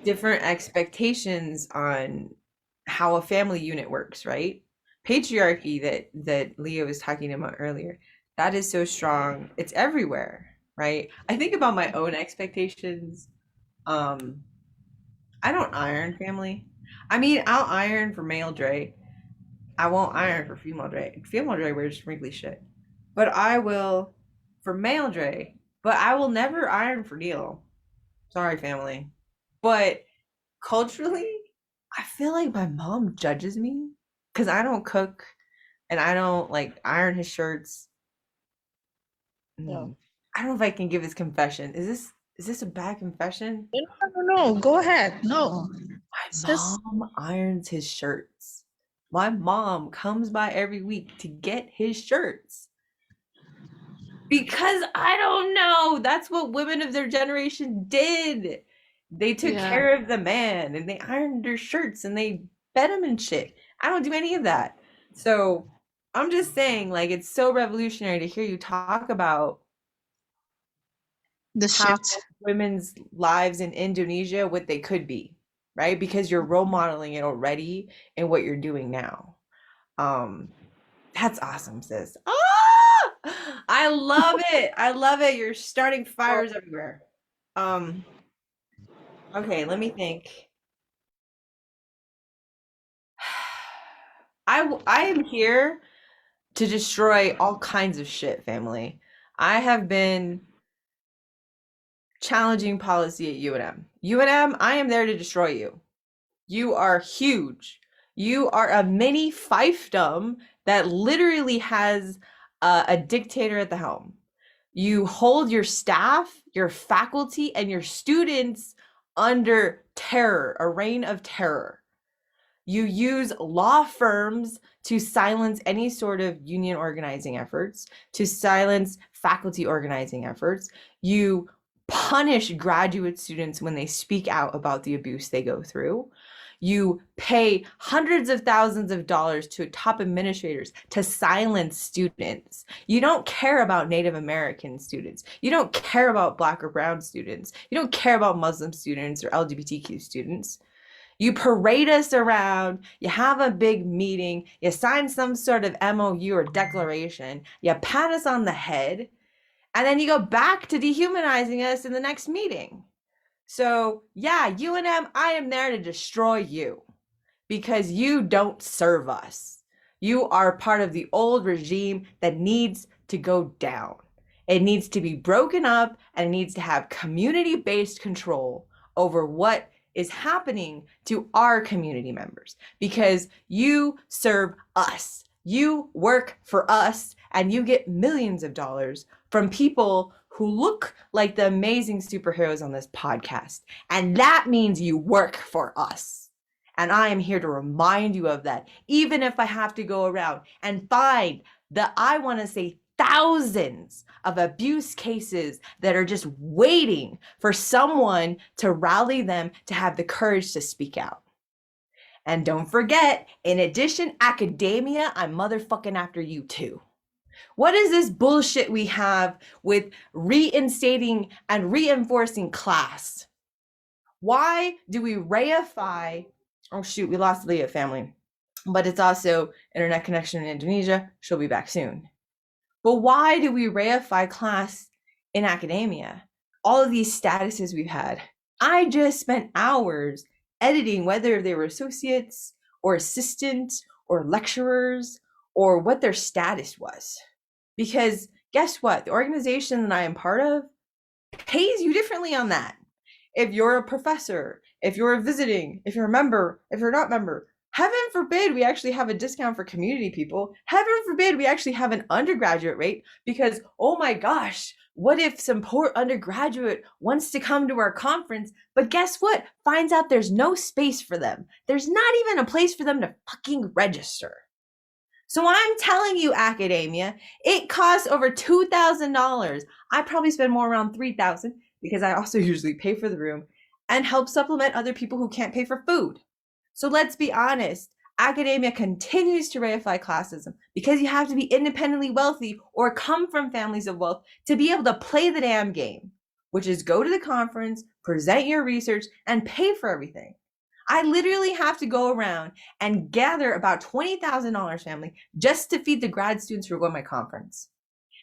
different expectations on how a family unit works, right? Patriarchy that Leo was talking about earlier, that is so strong. It's everywhere, right? I think about my own expectations. Um, I don't iron, family. I mean, I'll iron for male Dre. I won't iron for female Dre. Female Dre wears wrinkly shit. But I will for male Dre. But I will never iron for Neil. Sorry, family. But culturally, I feel like my mom judges me because I don't cook and I don't like iron his shirts. Yeah. I don't know if I can give this confession. Is this a bad confession? No, go ahead. No. My mom irons his shirts. My mom comes by every week to get his shirts. Because I don't know. That's what women of their generation did. They took care of the man and they ironed their shirts and they fed him and shit. I don't do any of that. So I'm just saying, like, it's so revolutionary to hear you talk about the how shift. women's lives in Indonesia, what they could be, right? Because you're role modeling it already in what you're doing now. That's awesome, sis. Ah! I love it. I love it. You're starting fires everywhere. Okay, let me think. I am here to destroy all kinds of shit, family. I have been challenging policy at UNM. UNM, I am there to destroy you. You are huge. You are a mini fiefdom that literally has a dictator at the helm. You hold your staff, your faculty, and your students under terror, a reign of terror. You use law firms to silence any sort of union organizing efforts, to silence faculty organizing efforts. You punish graduate students when they speak out about the abuse they go through. You pay hundreds of thousands of dollars to top administrators to silence students. You don't care about Native American students. You don't care about Black or Brown students. You don't care about Muslim students or LGBTQ students. You parade us around, you have a big meeting, you sign some sort of MOU or declaration, you pat us on the head, and then you go back to dehumanizing us in the next meeting. So yeah, UNM, I am there to destroy you because you don't serve us. You are part of the old regime that needs to go down. It needs to be broken up and it needs to have community-based control over what is happening to our community members because you serve us. You work for us and you get millions of dollars from people who look like the amazing superheroes on this podcast. And that means you work for us. And I am here to remind you of that, even if I have to go around and find the, I want to say, thousands of abuse cases that are just waiting for someone to rally them to have the courage to speak out. And don't forget, in addition, academia, I'm motherfucking after you too. What is this bullshit we have with reinstating and reinforcing class? Why do we reify? Oh shoot, we lost Liah family, but it's also internet connection in Indonesia. She'll be back soon. But why do we reify class in academia? All of these statuses we've had. I just spent hours editing whether they were associates or assistants or lecturers or what their status was. Because guess what? The organization that I am part of pays you differently on that. If you're a professor, if you're visiting, if you're a member, if you're not a member, heaven forbid we actually have a discount for community people. Heaven forbid we actually have an undergraduate rate because, oh my gosh, what if some poor undergraduate wants to come to our conference, but guess what? Finds out there's no space for them. There's not even a place for them to fucking register. So I'm telling you, academia, it costs over $2,000. I probably spend more around $3,000 because I also usually pay for the room and help supplement other people who can't pay for food. So let's be honest, academia continues to reify classism because you have to be independently wealthy or come from families of wealth to be able to play the damn game, which is go to the conference, present your research, and pay for everything. I literally have to go around and gather about $20,000, family, just to feed the grad students who are going to my conference.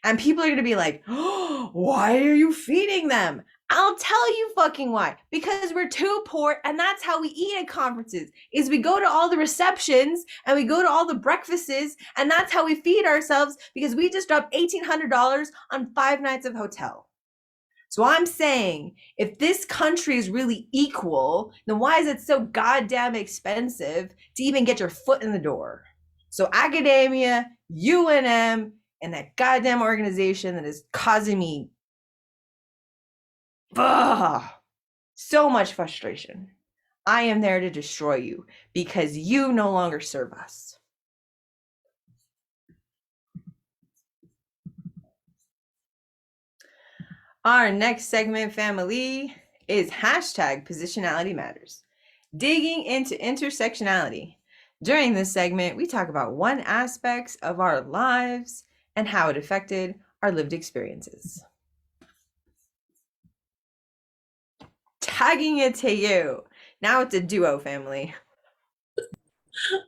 And people are going to be like, oh, why are you feeding them? I'll tell you fucking why. Because we're too poor, and that's how we eat at conferences, is we go to all the receptions and we go to all the breakfasts, and that's how we feed ourselves because we just dropped $1,800 on 5 nights of hotel. So I'm saying, if this country is really equal, then why is it so goddamn expensive to even get your foot in the door? So academia, UNM, and that goddamn organization that is causing me so much frustration. I am there to destroy you because you no longer serve us. Our next segment, family, is hashtag positionality matters, digging into intersectionality. During this segment, we talk about one aspect of our lives and how it affected our lived experiences. Tagging it to you. Now it's a duo, family.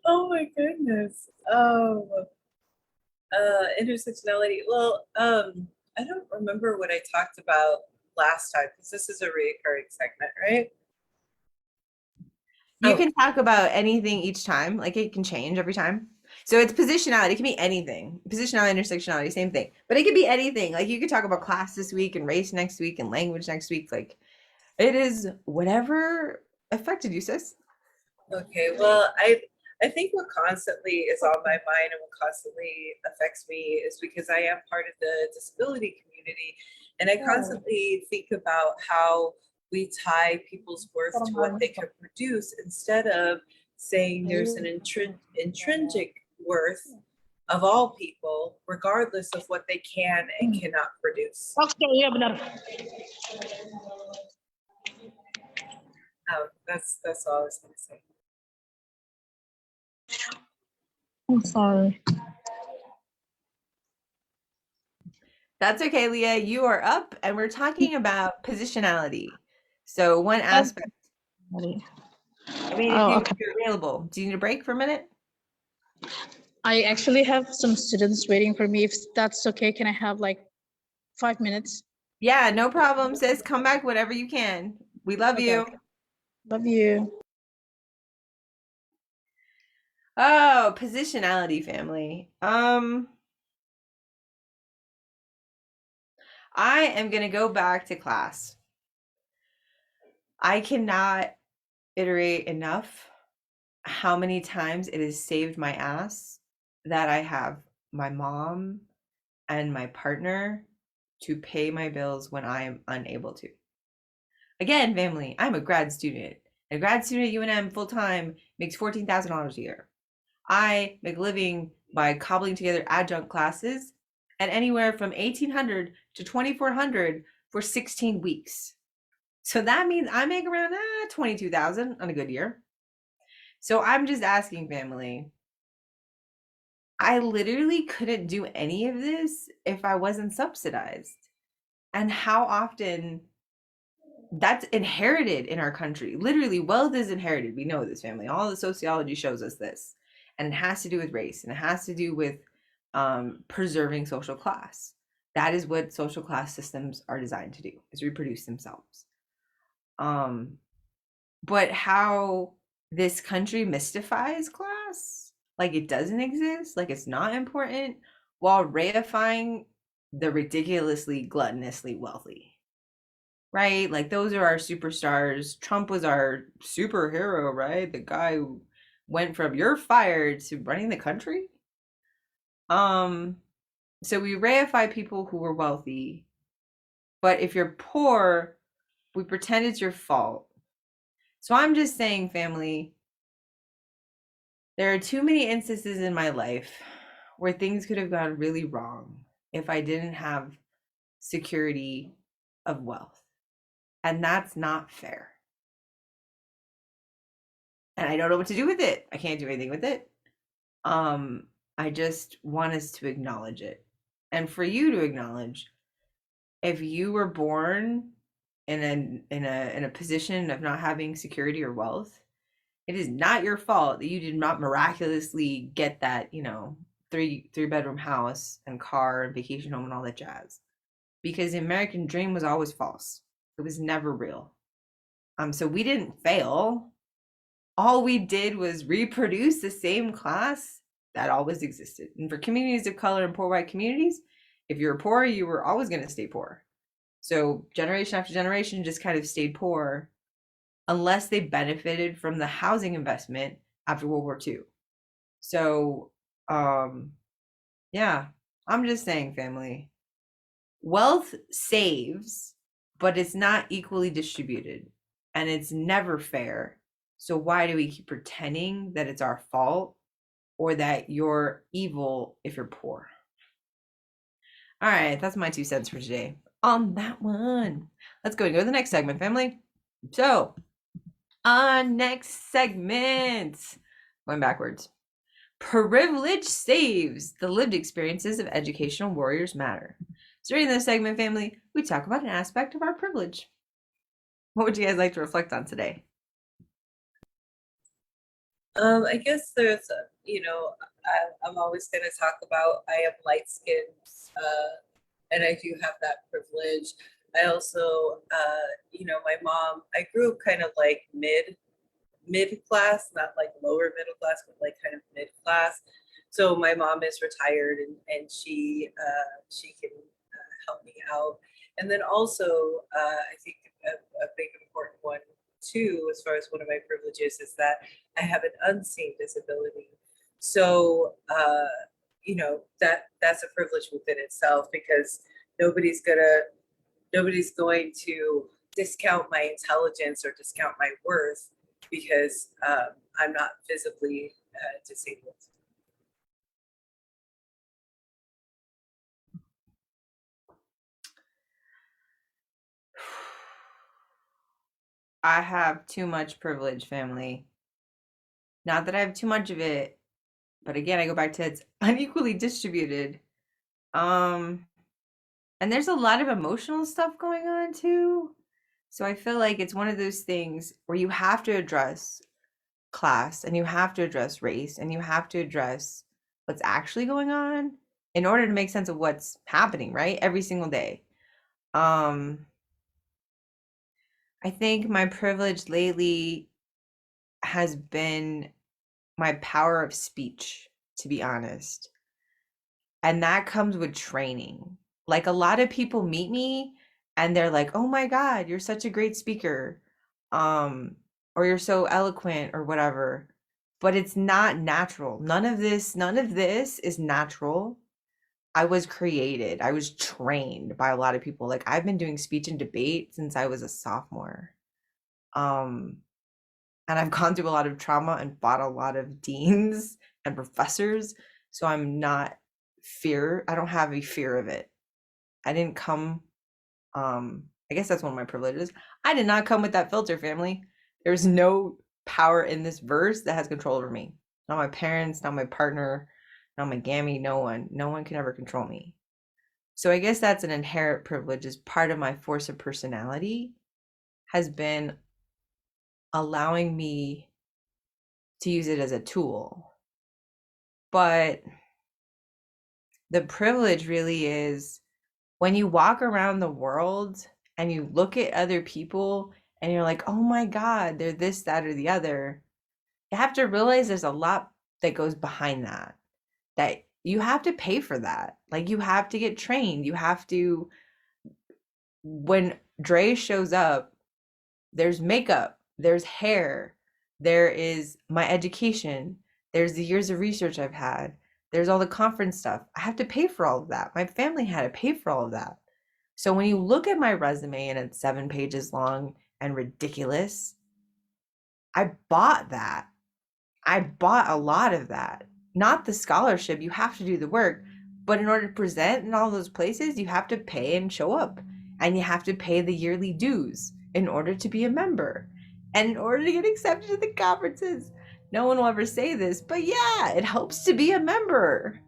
Oh my goodness. Intersectionality. Well, I don't remember what I talked about last time because this is a recurring segment, right? You can talk about anything each time. Like it can change every time. So it's positionality. It can be anything. Positionality, intersectionality, same thing. But it could be anything. Like you could talk about class this week and race next week and language next week. Like it is whatever affected you, sis. Okay. Well, I think what constantly is on my mind and what constantly affects me is because I am part of the disability community, and I constantly think about how we tie people's worth to what they can produce instead of saying there's an intrinsic worth of all people, regardless of what they can and cannot produce. Iya benar. That's all I was going to say. I'm sorry. That's okay, Liah. You are up, and we're talking about positionality. So one aspect. I mean, if you're available, do you need a break for a minute? I actually have some students waiting for me. If that's okay, can I have like 5 minutes? Yeah, no problem, sis. Come back whenever you can. We love you. Love you. Oh, positionality, family. I am going to go back to class. I cannot iterate enough how many times it has saved my ass that I have my mom and my partner to pay my bills when I am unable to. Again, family, I'm a grad student. A grad student at UNM full-time makes $14,000 a year. I make a living by cobbling together adjunct classes at anywhere from $1,800 to $2,400 for 16 weeks. So that means I make around $22,000 on a good year. So I'm just asking, family, I literally couldn't do any of this if I wasn't subsidized. And how often that's inherited in our country. Literally, wealth is inherited. We know this, family. All the sociology shows us this. And it has to do with race, and it has to do with preserving social class. That is what social class systems are designed to do, is reproduce themselves. But how this country mystifies class, like it doesn't exist, like it's not important, while reifying the ridiculously gluttonously wealthy. Right? Like those are our superstars. Trump was our superhero, right? The guy who went from you're fired to running the country. So we reify people who were wealthy, but if you're poor, we pretend it's your fault. So I'm just saying, family, there are too many instances in my life where things could have gone really wrong if I didn't have security of wealth. And that's not fair. And I don't know what to do with it. I can't do anything with it. I just want us to acknowledge it. And for you to acknowledge, if you were born in a position of not having security or wealth, it is not your fault that you did not miraculously get that, three-bedroom house and car and vacation home and all that jazz. Because the American dream was always false. It was never real. So we didn't fail. All we did was reproduce the same class that always existed. And for communities of color and poor white communities, if you were poor, you were always going to stay poor. So generation after generation just kind of stayed poor unless they benefited from the housing investment after World War II. So, yeah, I'm just saying, family, wealth saves, but it's not equally distributed and it's never fair. So why do we keep pretending that it's our fault or that you're evil if you're poor? All right, that's my 2 cents for today on that one. Let's go to the next segment, family. So, next segment, going backwards. Privilege saves. The lived experiences of educational warriors matter. So during this segment, family, we talk about an aspect of our privilege. What would you guys like to reflect on today? I guess there's, I'm always going to talk about I am light skinned, and I do have that privilege. I also, my mom, I grew up kind of like mid class, not like lower middle class, but like kind of mid class. So my mom is retired and she can help me out. And then also, I think a big important one too, as far as one of my privileges, is that I have an unseen disability. So, that's a privilege within itself, because nobody's going to discount my intelligence or discount my worth because I'm not visibly disabled. I have too much privilege, family. Not that I have too much of it, but again, I go back to it's unequally distributed. And there's a lot of emotional stuff going on too. So I feel like it's one of those things where you have to address class and you have to address race and you have to address what's actually going on in order to make sense of what's happening, right? Every single day. I think my privilege lately has been my power of speech, to be honest. And that comes with training. Like a lot of people meet me and they're like, "Oh my God, you're such a great speaker." Or you're so eloquent or whatever. But it's not natural. None of this is natural. I was created. I was trained by a lot of people. Like I've been doing speech and debate since I was a sophomore. Um, and I've gone through a lot of trauma and fought a lot of deans and professors. So I'm not I don't have a fear of it. I didn't come, I guess that's one of my privileges. I did not come with that filter, family. There's no power in this verse that has control over me. Not my parents, not my partner, not my gammy, no one. No one can ever control me. So I guess that's an inherent privilege as part of my force of personality has been allowing me to use it as a tool. But the privilege really is when you walk around the world and you look at other people and you're like, oh my God, they're this, that, or the other. You have to realize there's a lot that goes behind that you have to pay for that. Like you have to get trained. You have to, when Dre shows up, there's makeup, there's hair, there is my education, there's the years of research I've had, there's all the conference stuff. I have to pay for all of that. My family had to pay for all of that. So when you look at my resume and it's 7 pages long and ridiculous, I bought that. I bought a lot of that. Not the scholarship, you have to do the work, but in order to present in all those places, you have to pay and show up. And you have to pay the yearly dues in order to be a member. And in order to get accepted to the conferences. No one will ever say this, but yeah, it helps to be a member.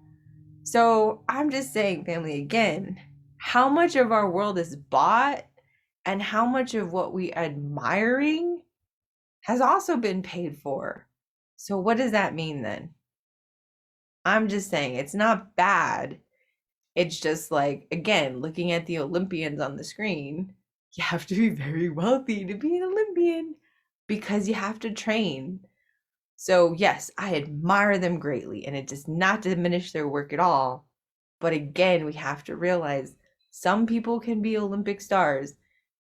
So I'm just saying, family, again, how much of our world is bought and how much of what we admiring has also been paid for. So what does that mean then? I'm just saying it's not bad. It's just like, again, looking at the Olympians on the screen, you have to be very wealthy to be an Olympian because you have to train. So yes, I admire them greatly and it does not diminish their work at all. But again, we have to realize some people can be Olympic stars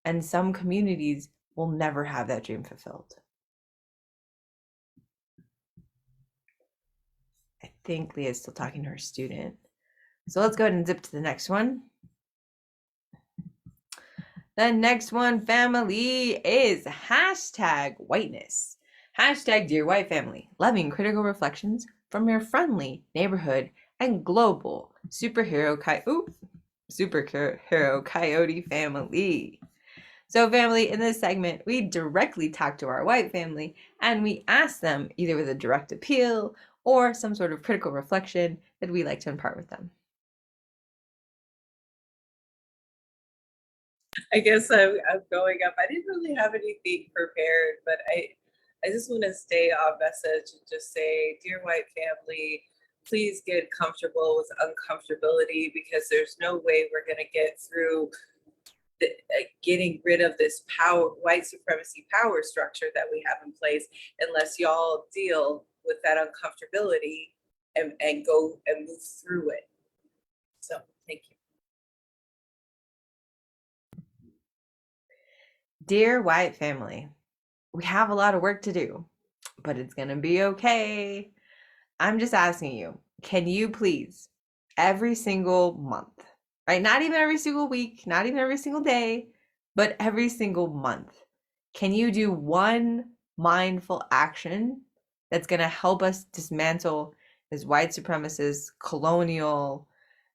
and some communities will never have that dream fulfilled. I think Leah's still talking to her student. So let's go ahead and zip to the next one. The next one, family, is hashtag whiteness. Hashtag Dear White Family, loving critical reflections from your friendly neighborhood and global superhero coyote family. So family, in this segment, we directly talk to our white family and we ask them either with a direct appeal or some sort of critical reflection that we like to impart with them. I guess I'm going up. I didn't really have anything prepared, but I just want to stay on message and just say, dear white family, please get comfortable with uncomfortability because there's no way we're going to get through getting rid of this white supremacy power structure that we have in place unless y'all deal with that uncomfortability and go and move through it. So thank you. Dear white family, we have a lot of work to do, but it's gonna be okay. I'm just asking you, can you please, every single month, right? Not even every single week, not even every single day, but every single month, can you do one mindful action that's going to help us dismantle this white supremacist, colonial,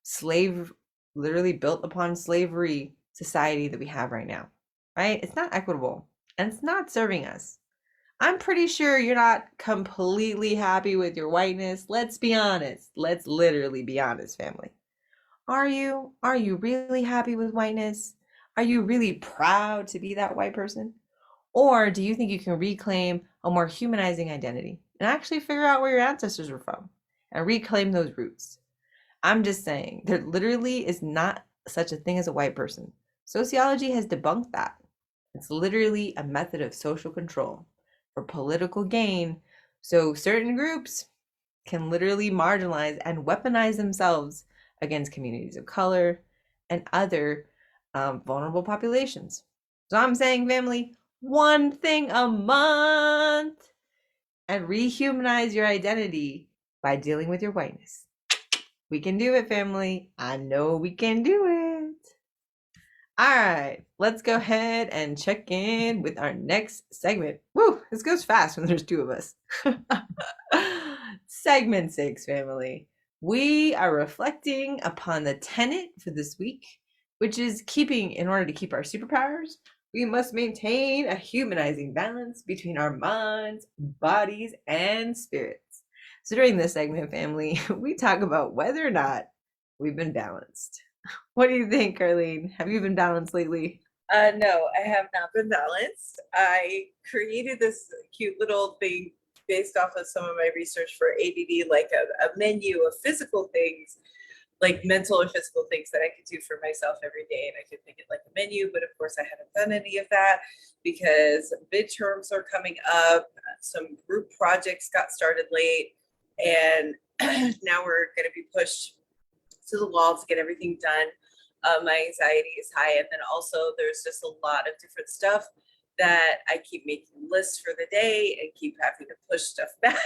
slave, literally built upon slavery society that we have right now, right? It's not equitable and it's not serving us. I'm pretty sure you're not completely happy with your whiteness. Let's be honest. Let's literally be honest, family. Are you? Are you really happy with whiteness? Are you really proud to be that white person? Or do you think you can reclaim a more humanizing identity and actually figure out where your ancestors were from and reclaim those roots? I'm just saying, there literally is not such a thing as a white person. Sociology has debunked that. It's literally a method of social control for political gain. So certain groups can literally marginalize and weaponize themselves against communities of color and other vulnerable populations. So I'm saying, family, one thing a month and rehumanize your identity by dealing with your whiteness. We can do it, family. I know we can do it. All right, let's go ahead and check in with our next segment. Woo, this goes fast when there's two of us. Segment 6, family. We are reflecting upon the tenet for this week, which is in order to keep our superpowers, we must maintain a humanizing balance between our minds, bodies, and spirits. So during this segment, family, we talk about whether or not we've been balanced. What do you think, Karlene? Have you been balanced lately? No, I have not been balanced. I created this cute little thing based off of some of my research for ADD, like a menu of physical things, like mental or physical things that I could do for myself every day. And I could make it like a menu, but of course I haven't done any of that because midterms are coming up. Some group projects got started late, and now we're going to be pushed to the wall to get everything done. My anxiety is high. And then also there's just a lot of different stuff that I keep making lists for the day and keep having to push stuff back.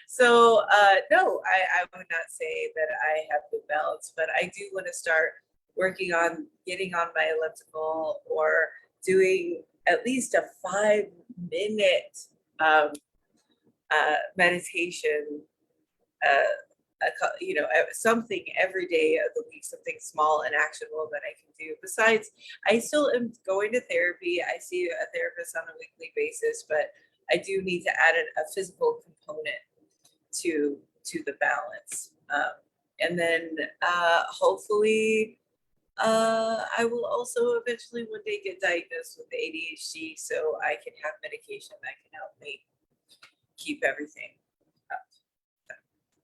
So no, I would not say that I have the balance, but I do want to start working on getting on my elliptical or doing at least a 5-minute meditation, something every day of the week, something small and actionable that I can do. Besides, I still am going to therapy. I see a therapist on a weekly basis, but I do need to add a physical component to the balance. And then hopefully I will also eventually one day get diagnosed with ADHD, so I can have medication that can help me keep everything up.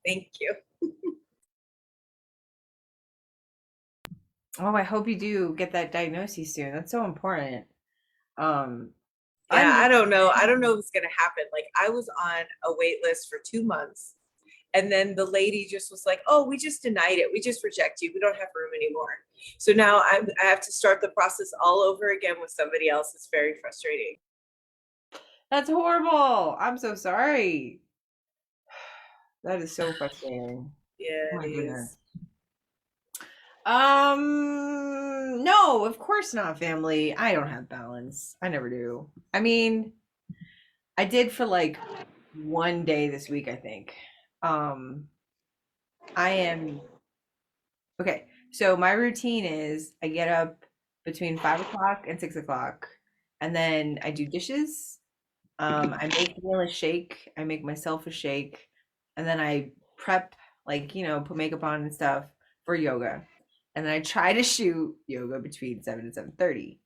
Thank you. Oh, I hope you do get that diagnosis soon. That's so important. I don't know. I don't know if it's gonna happen. Like I was on a wait list for 2 months, and then the lady just was like, "Oh, we just denied it. We just reject you. We don't have room anymore." So now I have to start the process all over again with somebody else. It's very frustrating. That's horrible. I'm so sorry. That is so frustrating. Yeah, Oh my it goodness. is. No, of course not, family. I don't have balance. I never do. I mean, I did for like one day this week, I think. I am okay. So my routine is I get up between 5 o'clock and 6 o'clock, and then I do dishes. I make Neil a shake. I make myself a shake, and then I prep, like, put makeup on and stuff for yoga. And then I try to shoot yoga between 7 and 7:30.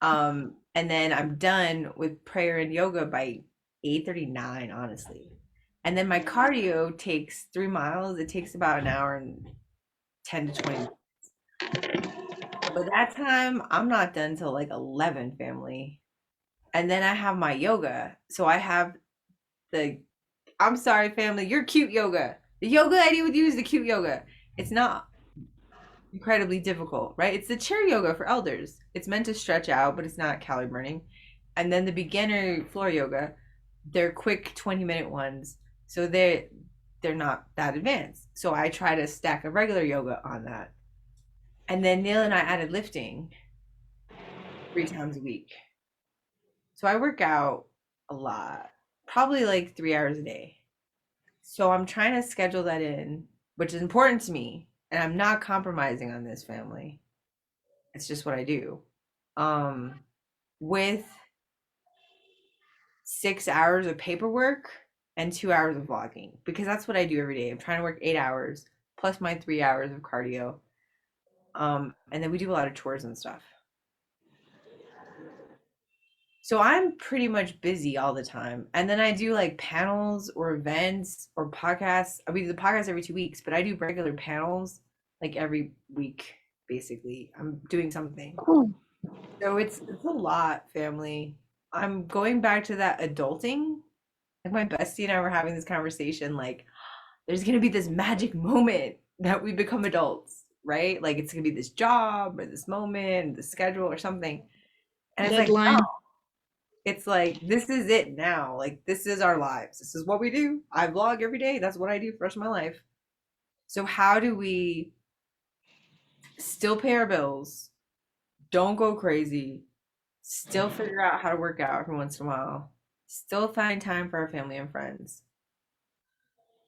And then I'm done with prayer and yoga by 8:39, honestly. And then my cardio takes 3 miles. It takes about an hour and 10 to 20. But that time, I'm not done till like 11, family. And then I have my yoga. So I have I'm sorry, family, you're cute yoga. The yoga I do with you is the cute yoga. It's not incredibly difficult, right? It's the chair yoga for elders. It's meant to stretch out, but it's not calorie burning. And then the beginner floor yoga, they're quick 20-minute ones. So they're not that advanced. So I try to stack a regular yoga on that. And then Neil and I added lifting 3 times a week. So I work out a lot, probably like 3 hours a day. So I'm trying to schedule that in, which is important to me, and I'm not compromising on this, family. It's just what I do. With 6 hours of paperwork and 2 hours of vlogging, because that's what I do every day. I'm trying to work 8 hours plus my 3 hours of cardio. And then we do a lot of chores and stuff. So I'm pretty much busy all the time. And then I do like panels or events or podcasts. I mean, the podcast every 2 weeks, but I do regular panels like every week, basically. I'm doing something. Cool. So it's a lot, family. I'm going back to that adulting. Like my bestie and I were having this conversation, like there's gonna be this magic moment that we become adults, right? Like it's gonna be this job or this moment, the schedule or something. And it's like, Deadline. no, it's like this is it now. Like this is our lives. This is what we do. I vlog every day. That's what I do for the rest of my life. So how do we still pay our bills? Don't go crazy. Still figure out how to work out every once in a while. Still find time for our family and friends.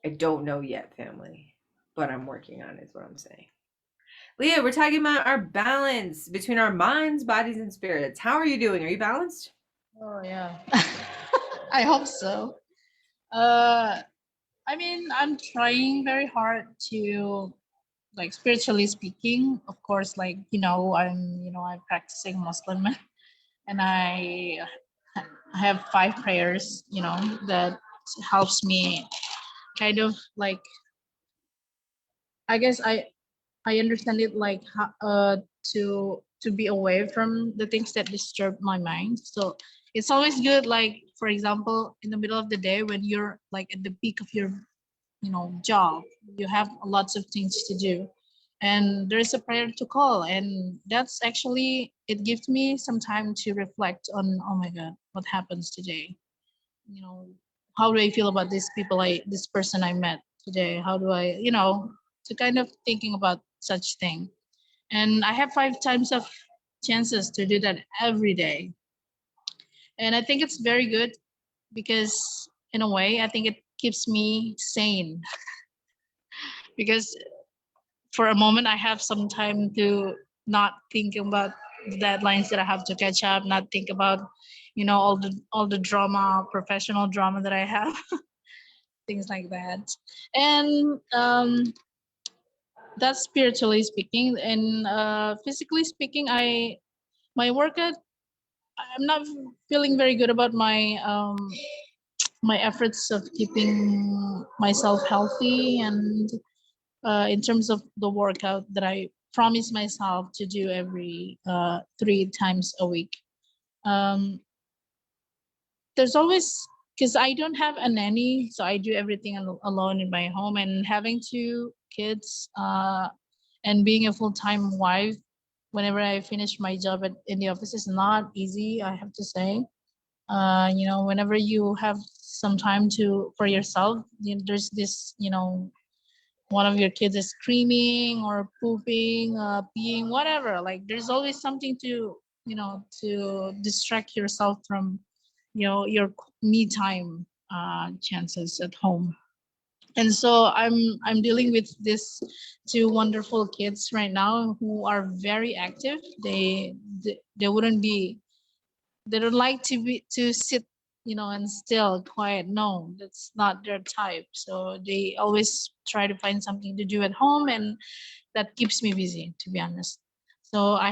I don't know yet, family, but I'm working on it, is what I'm saying. Liah, we're talking about our balance between our minds, bodies, and spirits. How are you doing? Are you balanced? Oh yeah. I hope so. I mean, I'm trying very hard to, like, spiritually speaking, of course, like, I'm practicing Muslim, and I have 5 prayers, that helps me kind of like, I guess I understand it like to be away from the things that disturb my mind. So it's always good, like, for example, in the middle of the day when you're like at the peak of your job, you have lots of things to do, and there's a prayer to call, and that's actually, it gives me some time to reflect on, oh my god, what happens today, you know how do I feel about these people, this person I met today, how do I, to kind of thinking about such thing. And I have 5 times of chances to do that every day, and I think it's very good because in a way I think it keeps me sane, because for a moment I have some time to not think about the deadlines that I have to catch up, not think about, all the drama, professional drama that I have, things like that. And that's spiritually speaking. And physically speaking, my workout, I'm not feeling very good about my efforts of keeping myself healthy, and in terms of the workout that I promise myself to do every 3 times a week. Um, there's always, because I don't have a nanny, so I do everything alone in my home, and having 2 kids, and being a full-time wife whenever I finish my job in the office is not easy, I have to say. Whenever you have some time for yourself, there's this, one of your kids is screaming or pooping, peeing, whatever. Like there's always something to distract yourself from, your me time chances at home. And so I'm dealing with these 2 wonderful kids right now who are very active. They wouldn't be, they don't like to sit, and still quiet. No, that's not their type. So they always try to find something to do at home, and that keeps me busy, to be honest. So I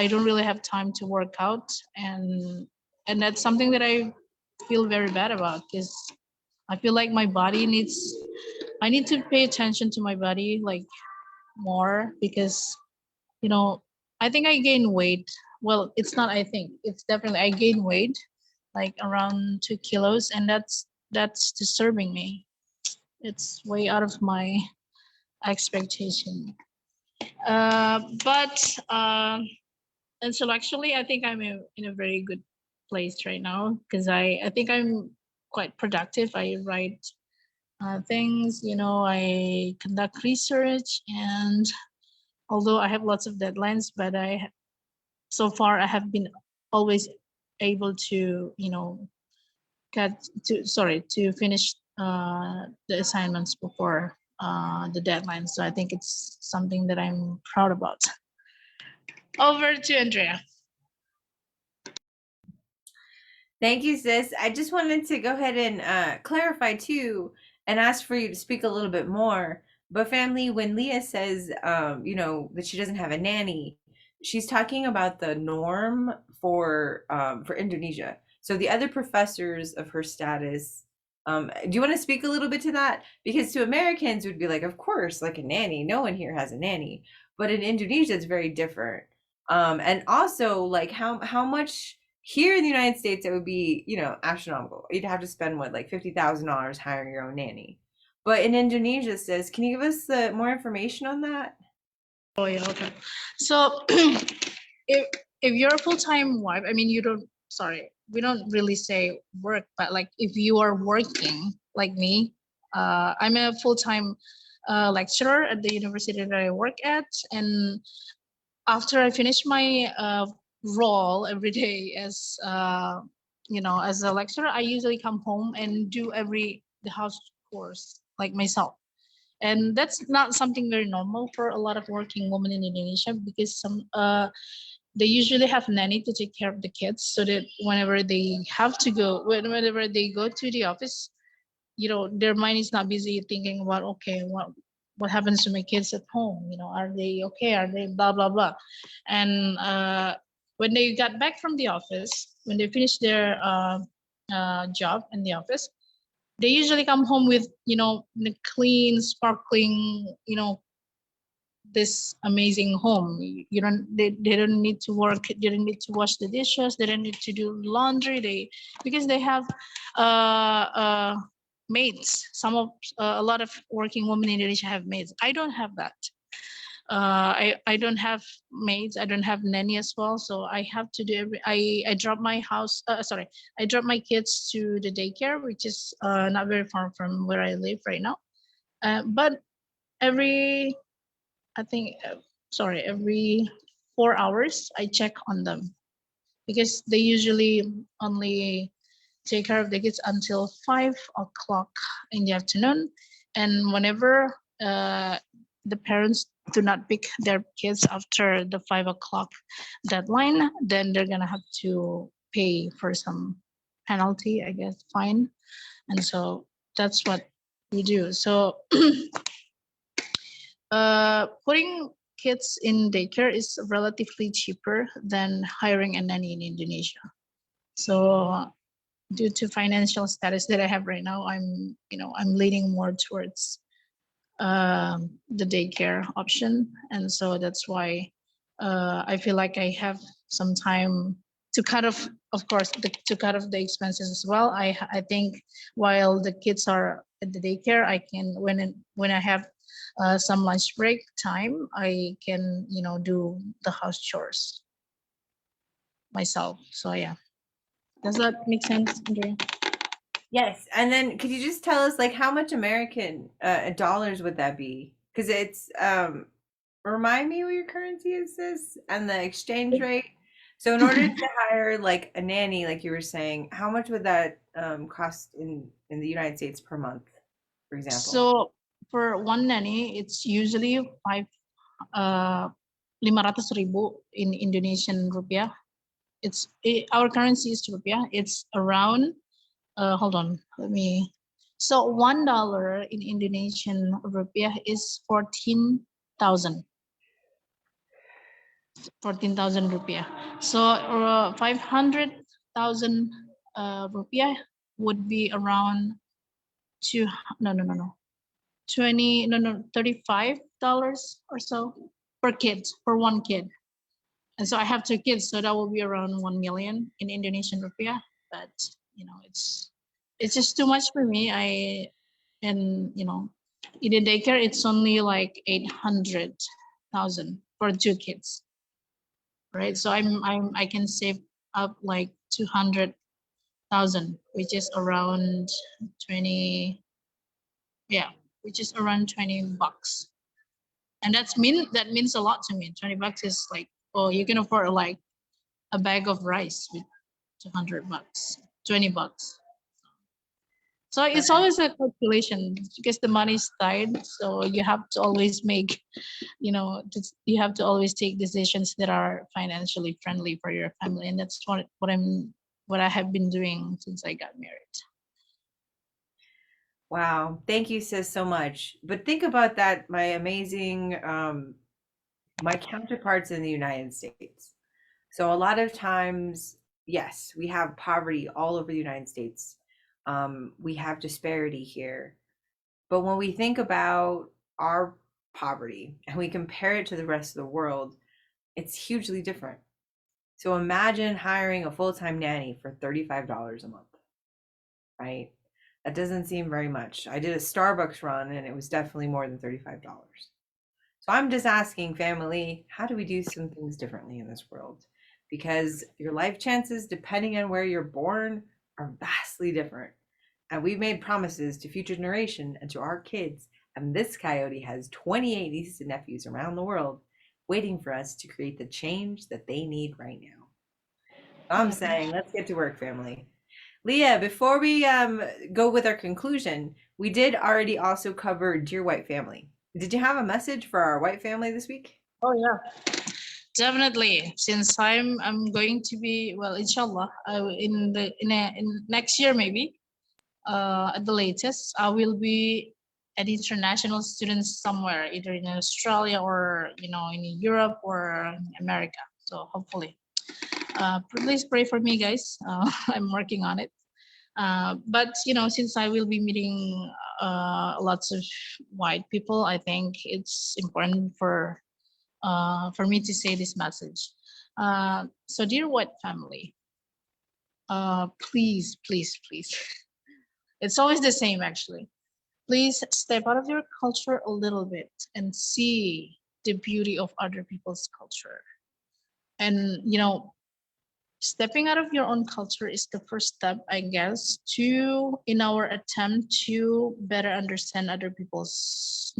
don't really have time to work out, and that's something that I feel very bad about, because I feel like my body needs, I need to pay attention to my body like more, because you know, I think I gained weight. Well, it's not, I think, it's definitely, I gained weight like around 2 kilos, and that's disturbing me. It's way out of my expectation. But intellectually, I think I'm in a very good place right now, because I think I'm quite productive. I write things, I conduct research, and although I have lots of deadlines, but so far I have been always able to to finish the assignments before the deadline. So I think it's something that I'm proud about. Over to Andrea. Thank you, sis. I just wanted to go ahead and clarify too, and ask for you to speak a little bit more. But family, when Liah says, that she doesn't have a nanny, she's talking about the norm for Indonesia. So the other professors of her status, do you want to speak a little bit to that? Because to Americans, would be like, of course, like a nanny. No one here has a nanny, but in Indonesia, it's very different. And also, like how much here in the United States, it would be, astronomical. You'd have to spend what, like $50,000 hiring your own nanny. But in Indonesia, sis, can you give us more information on that? Oh yeah, okay. So if you're a full-time wife, I mean, we don't really say work, but like if you are working like me, I'm a full-time lecturer at the university that I work at, and after I finish my role every day as as a lecturer, I usually come home and do the house chores like myself. And that's not something very normal for a lot of working women in Indonesia, because they usually have nanny to take care of the kids, so that whenever they go to the office, their mind is not busy thinking about, okay, what happens to my kids at home, are they okay, are they blah blah blah. And when they got back from the office, when they finish their job in the office, they usually come home with the clean, sparkling, this amazing home. They don't need to work, they don't need to wash the dishes, they don't need to do laundry, because they have maids. A lot of working women in Indonesia have maids. I don't have that. I don't have maids, I don't have nanny as well, so I have to do I drop my kids to the daycare, which is not very far from where I live right now, but every 4 hours I check on them, because they usually only take care of the kids until 5 o'clock in the afternoon. And whenever the parents do not pick their kids after the 5 o'clock deadline, then they're gonna have to pay for some penalty, I guess, fine. And so that's what we do. So putting kids in daycare is relatively cheaper than hiring a nanny in Indonesia. So due to financial status that I have right now, I'm leaning more towards the daycare option. And so that's why I feel like I have some time to cut off, of course, to cut off the expenses as well. I think while the kids are at the daycare, I can, when I have some lunch break time, I can do the house chores myself. So yeah, does that make sense, Andrea? Yes. And then could you just tell us, like, how much American dollars would that be? Because it's remind me what your currency is, sis, and the exchange rate. So in order to hire like a nanny, like you were saying, how much would that cost in the United States per month, for example? So for one nanny, it's usually 500,000 in Indonesian rupiah. Our currency is rupiah. It's around hold on, so $1 in Indonesian rupiah is 14,000 rupiah. So 500,000 rupiah would be around $35 or so for one kid. And so I have 2 kids, so that will be around 1 million in Indonesian rupiah. But it's just too much for me. In the daycare, it's only like 800,000 for 2 kids, right? So I can save up like 200,000, which is around 20. Yeah, which is around $20. And that means a lot to me. $20 is like, oh, you can afford like a bag of rice with $200, $20. So it's always a calculation because the money is tight. So you have to always make, you have to always take decisions that are financially friendly for your family, and that's what I have been doing since I got married. Wow. Thank you, sis, so much. But think about that, my amazing, my counterparts in the United States. So a lot of times, yes, we have poverty all over the United States. We have disparity here. But when we think about our poverty and we compare it to the rest of the world, it's hugely different. So imagine hiring a full-time nanny for $35 a month, right? That doesn't seem very much. I did a Starbucks run and it was definitely more than $35. So I'm just asking, family, how do we do some things differently in this world? Because your life chances, depending on where you're born, are vastly different. And we've made promises to future generation and to our kids. And this coyote has 28 nieces and nephews around the world waiting for us to create the change that they need right now. I'm saying, let's get to work, family. Liah, before we go with our conclusion, we did already also cover Dear White Family. Did you have a message for our white family this week? Oh yeah, definitely. Since I'm going to be, well, inshallah, in next year maybe, at the latest, I will be an international student somewhere, either in Australia or in Europe or America. So hopefully, please pray for me, guys. I'm working on it. But since I will be meeting lots of white people, I think it's important for me to say this message. So, dear white family, please, please, please. It's always the same, actually. Please step out of your culture a little bit and see the beauty of other people's culture. And stepping out of your own culture is the first step, I guess, in our attempt to better understand other people's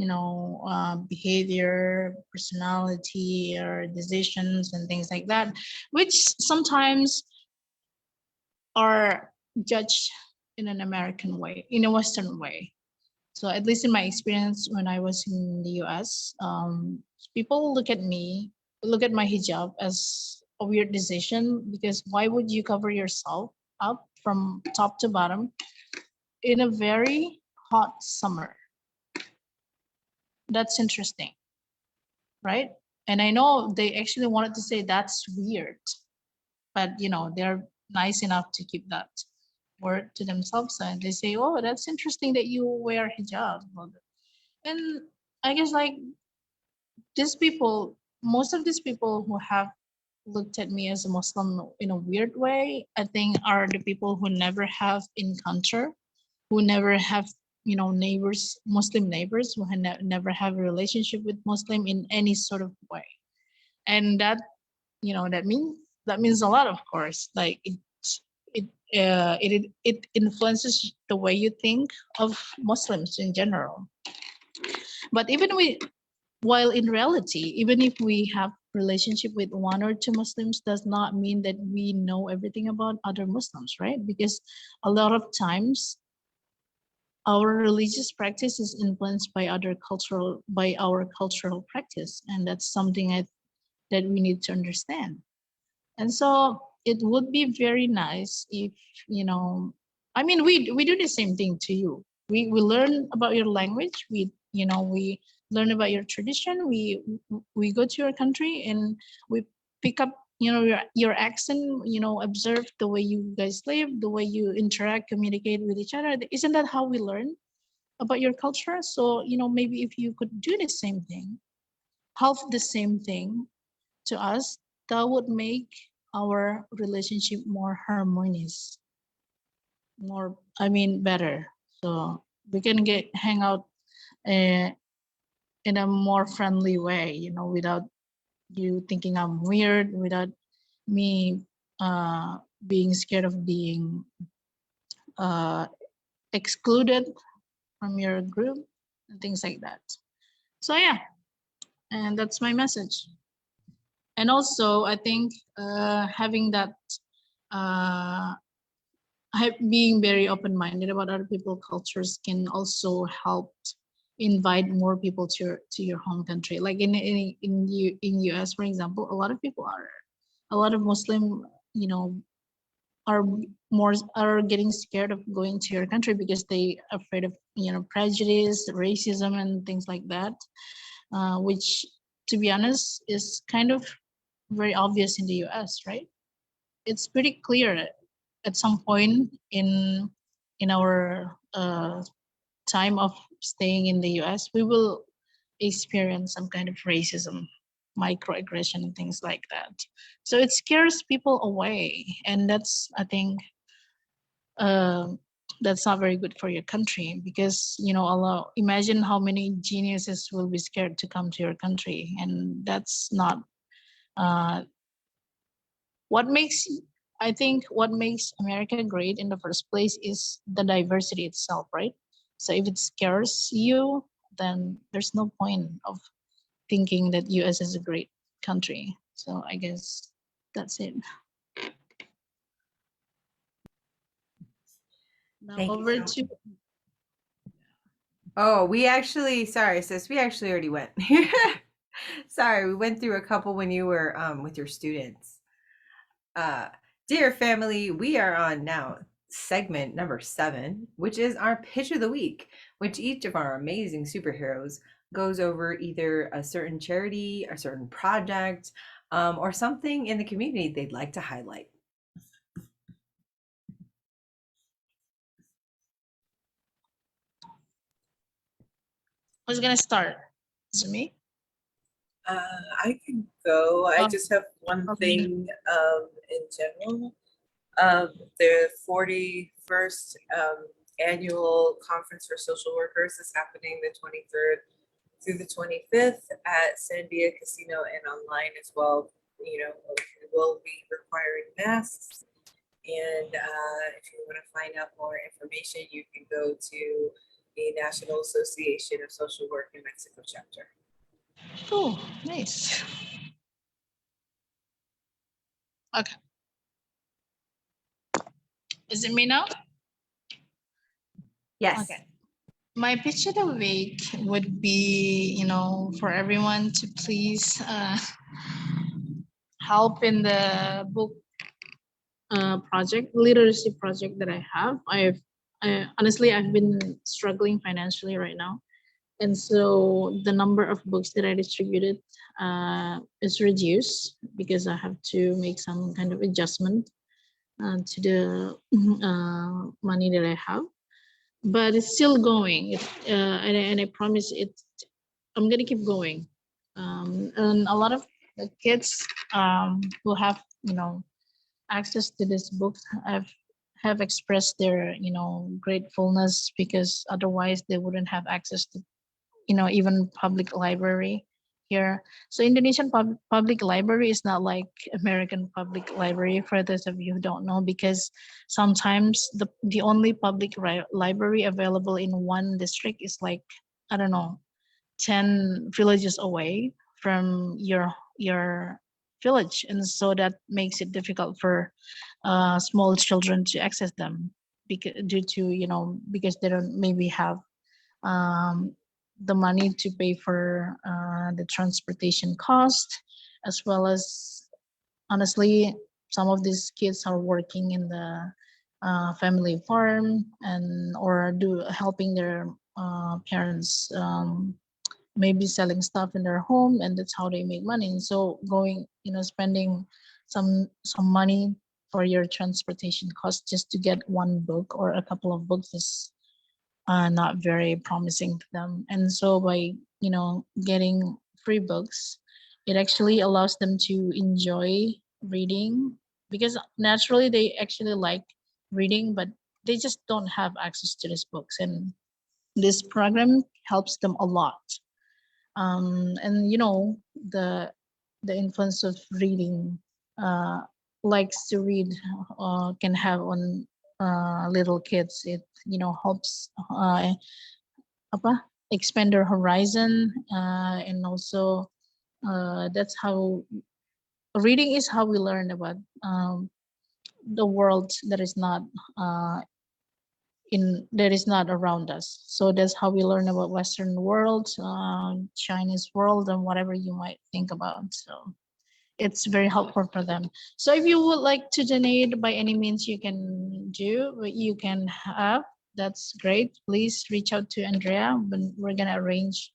behavior, personality, or decisions and things like that, which sometimes are judged in an American way, in a Western way. So at least in my experience when I was in the US, people look at my hijab as a weird decision, because why would you cover yourself up from top to bottom in a very hot summer? That's interesting, right? And I know they actually wanted to say that's weird, but they're nice enough to keep that word to themselves, and they say, oh, that's interesting that you wear hijab. And I guess most of these people who have looked at me as a Muslim in a weird way, I think are the people who never have encounter, who never have neighbors, Muslim neighbors, who never have a relationship with Muslim in any sort of way. And that that means a lot, of course. Like it influences the way you think of Muslims in general. But while in reality, even if we have relationship with one or two Muslims, does not mean that we know everything about other Muslims, right? Because a lot of times our religious practice is influenced by our cultural practice, and that's something that we need to understand. And so it would be very nice if we do the same thing to you. We learn about your language. We learn about your tradition. We go to your country and we pick up your accent. Observe the way you guys live, the way you interact, communicate with each other. Isn't that how we learn about your culture? So maybe if you could do the same thing, half the same thing to us, that would make our relationship more harmonious, better. So we can hang out in a more friendly way, without you thinking I'm weird, without me being scared of being excluded from your group and things like that. So yeah, and that's my message. And also, I think having that being very open-minded about other people's cultures can also help invite more people to your home country. Like in US, for example, a lot of Muslim, you know, are are getting scared of going to your country because they afraid of, you know, prejudice, racism, and things like that, which, to be honest, is kind of very obvious in the US, right? It's pretty clear at some point in our time of staying in the US, we will experience some kind of racism, microaggression, and things like that. So it scares people away, and that's, I think, uh, that's not very good for your country, because, you know, imagine how many geniuses will be scared to come to your country, and that's not uh, what makes I think what makes America great in the first place is the diversity itself, right? So if it scares you, then there's no point of thinking that US is a great country. So I guess that's it. Now Thank you over so much. to Oh, sorry, sis, we actually already went. Sorry, we went through a couple when you were with your students. Uh, dear family, we are on now segment number 7, which is our pitch of the week, which each of our amazing superheroes goes over either a certain charity, a certain project, or something in the community they'd like to highlight. who's gonna start? Is it me? I can go. I Oh, just have one okay. thing in general. The 41st annual conference for social workers is happening the 23rd through the 25th at Sandia Casino and online as well. You know, we will be requiring masks. And if you want to find out more information, you can go to the National Association of Social Work in Mexico chapter. Cool, nice. Okay. Is it me now? Yes. Okay. My pitch of the week would be, you know, for everyone to please help in the book literacy project that I have. Honestly, I've been struggling financially right now. And so the number of books that I distributed is reduced because I have to make some kind of adjustment to the money that I have. But it's still going. And I promise I'm gonna keep going. And a lot of the kids who have, you know, access to this book have expressed their, you know, gratefulness, because otherwise they wouldn't have access to, you know, even public library here. So Indonesian public library is not like American public library, for those of you who don't know, because sometimes the only public library available in one district is like, I don't know, 10 villages away from your village, and so that makes it difficult for small children to access them, because due to, you know, because they don't maybe have um, the money to pay for the transportation cost, as well as, honestly, some of these kids are working in the family farm, and or helping their parents, maybe selling stuff in their home, and that's how they make money. And so going, you know, spending some money for your transportation cost just to get one book or a couple of books is not very promising to them. And so by, you know, getting free books, it actually allows them to enjoy reading, because naturally they actually like reading, but they just don't have access to these books. And this program helps them a lot. And you know, the influence of reading, uh, likes to read, can have on little kids. It, you know, helps expand their horizon, and also that's how reading is how we learn about the world that is not around us. So that's how we learn about Western world, Chinese world, and whatever you might think about. So it's very helpful for them. So if you would like to donate by any means, you can do what you can have. That's great. Please reach out to Andrea. We're gonna arrange,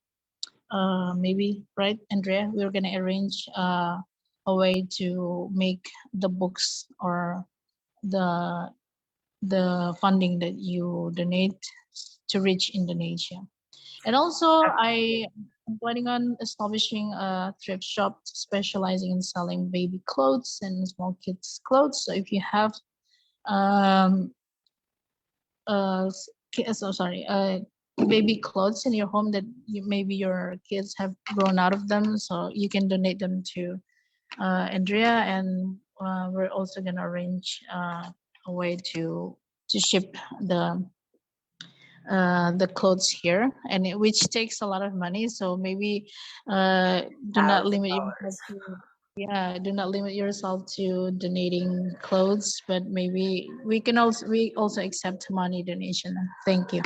maybe, right, Andrea? We're gonna arrange a way to make the books or the funding that you donate to reach Indonesia. And also, I'm planning on establishing a thrift shop specializing in selling baby clothes and small kids clothes. So if you have um baby clothes in your home that maybe your kids have grown out of them, so you can donate them to Andrea, and we're also gonna arrange a way to ship the clothes here, and which takes a lot of money. So maybe do not limit yourself $1,000. to, yeah, do not limit yourself to donating clothes, but maybe we also accept money donation. Thank you.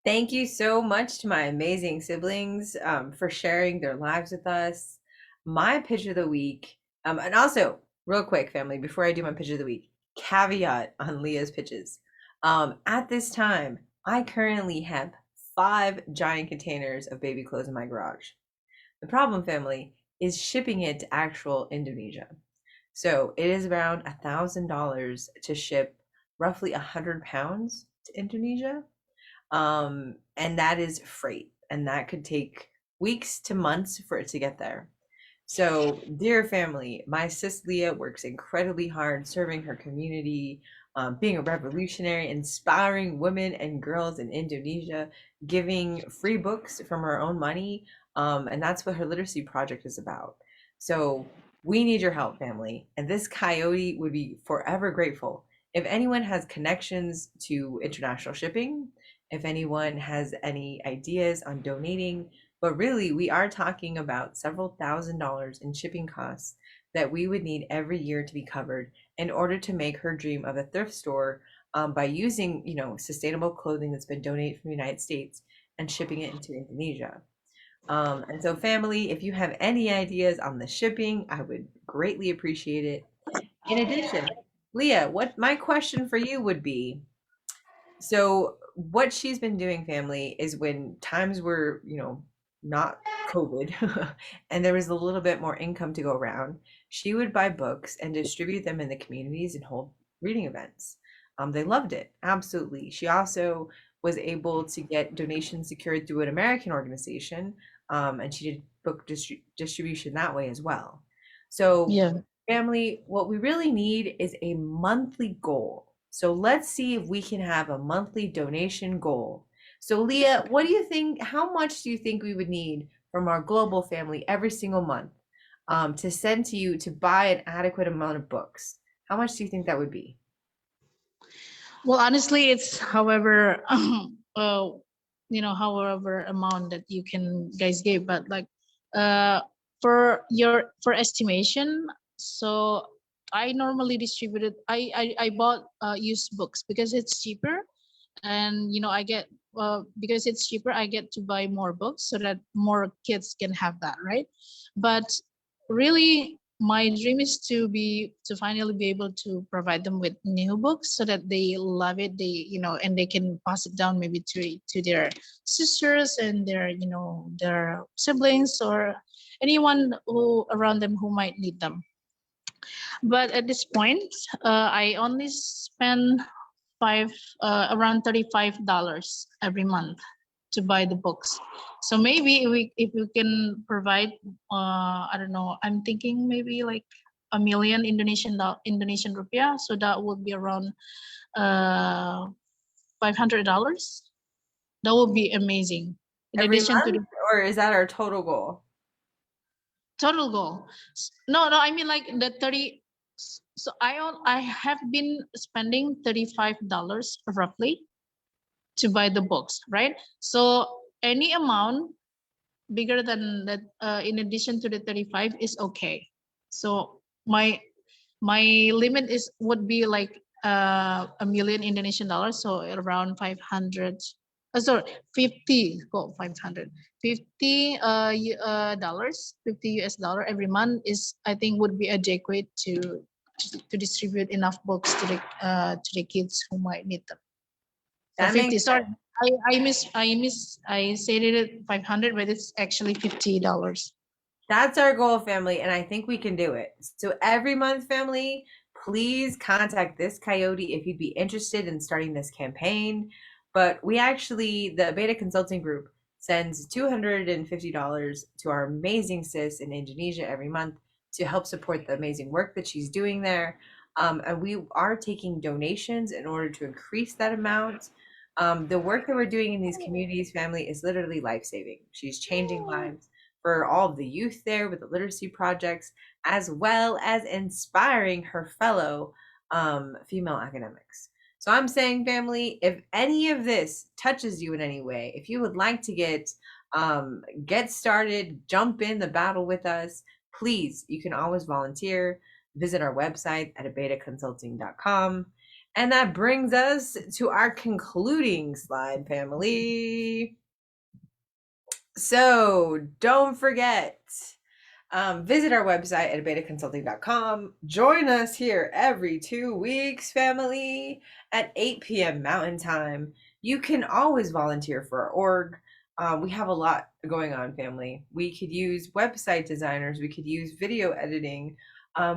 Thank you so much to my amazing siblings for sharing their lives with us. My pitch of the week, and also, real quick, family, before I do my pitch of the week, caveat on Leah's pitches. At this time, I currently have 5 giant containers of baby clothes in my garage. The problem, family, is shipping it to actual Indonesia. So it is around $1,000 to ship roughly 100 pounds to Indonesia. And that is freight, and that could take weeks to months for it to get there. So, dear family, my sis Leah works incredibly hard serving her community, being a revolutionary, inspiring women and girls in Indonesia, giving free books from her own money. And that's what her literacy project is about. So, we need your help, family. And this coyote would be forever grateful if anyone has connections to international shipping, if anyone has any ideas on donating. But really, we are talking about several $1,000s in shipping costs that we would need every year to be covered in order to make her dream of a thrift store, by using, sustainable clothing that's been donated from the United States and shipping it into Indonesia. And so, family, if you have any ideas on the shipping, I would greatly appreciate it. In addition, Leah, what my question for you would be, so what she's been doing, family, is when times were, not COVID, and there was a little bit more income to go around, she would buy books and distribute them in the communities and hold reading events. They loved it, absolutely. She also was able to get donations secured through an American organization, and she did book distribution that way as well. So, Yeah. family, what we really need is a monthly goal. So let's see if we can have a monthly donation goal. So Leah, what do you think? How much do you think we would need from our global family every single month, to send to you to buy an adequate amount of books? How much do you think that would be? Well, honestly, it's however, however amount that you can guys give, but like, for estimation, so I normally distributed. I bought used books because it's cheaper, and I get, because it's cheaper, I get to buy more books so that more kids can have that, right? But really, my dream is to finally be able to provide them with new books so that they love it, and they can pass it down maybe to their sisters and their siblings or anyone who around them who might need them. But at this point, I only spend around $35 every month to buy the books. So maybe if we can provide, I don't know, I'm thinking maybe like 1 million Indonesian rupiah. So that would be around $500. That would be amazing. In Every addition to month, the or is that our total goal? total goal. No, I mean like the 30. So I have been spending $35 roughly to buy the books, right? So any amount bigger than that, in addition to the 35, is okay. So my my limit would be like $1 million Indonesian dollars, so around 500. Sorry, 50. Oh, 500. 50 dollars, 50 US dollar every month is, I think, would be adequate to distribute enough books to the kids who might need them. So That 50. makes Sorry, sense. I said it 500, but it's actually $50. That's our goal, family, and I think we can do it. So every month, family, please contact this coyote if you'd be interested in starting this campaign. But we actually, the Beta Consulting Group sends $250 to our amazing sis in Indonesia every month to help support the amazing work that she's doing there. And we are taking donations in order to increase that amount. The work that we're doing in these communities, family, is literally life-saving. She's changing lives for all of the youth there with the literacy projects, as well as inspiring her fellow female academics. So I'm saying, family, if any of this touches you in any way, if you would like to get started, jump in the battle with us, please, you can always volunteer. Visit our website at abeitaconsulting.com. And that brings us to our concluding slide, family. So don't forget, visit our website at abeitaconsulting.com. Join us here every 2 weeks, family, at 8 p.m. Mountain Time. You can always volunteer for our org. We have a lot going on, family. We could use website designers. We could use video editing.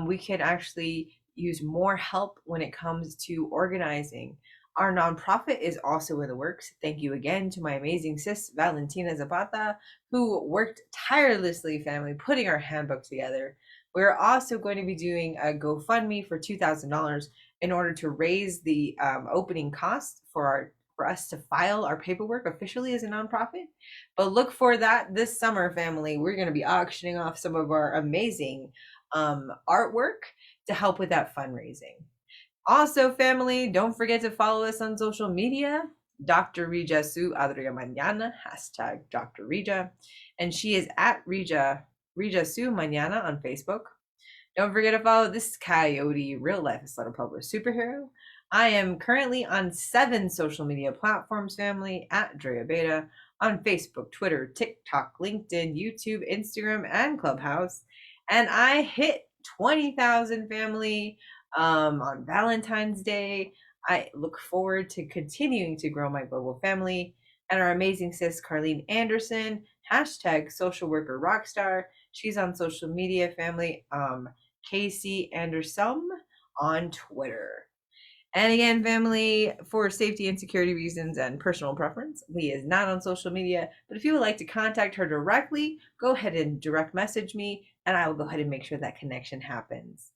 We could actually use more help when it comes to organizing. Our nonprofit is also in the works. Thank you again to my amazing sis, Valentina Zapata, who worked tirelessly, family, putting our handbook together. We're also going to be doing a GoFundMe for $2,000 in order to raise the opening costs for us to file our paperwork officially as a nonprofit. But look for that this summer, family. We're going to be auctioning off some of our amazing artwork to help with that fundraising. Also, family, don't forget to follow us on social media. Dr. Rijasoa Andriamanana, hashtag Dr. Rija. And she is at Rijasoa Manana on Facebook. Don't forget to follow this coyote, real life athletic published superhero. I am currently on 7 social media platforms, family, at Dre Abeita, on Facebook, Twitter, TikTok, LinkedIn, YouTube, Instagram, and Clubhouse. And I hit 20,000, family, on Valentine's Day. I look forward to continuing to grow my global family. And our amazing sis, Karlene Anderson, hashtag social worker rockstar. She's on social media, family, Casey Anderson on Twitter. And again, family, for safety and security reasons and personal preference, Liah is not on social media. But if you would like to contact her directly, go ahead and direct message me, and I will go ahead and make sure that connection happens.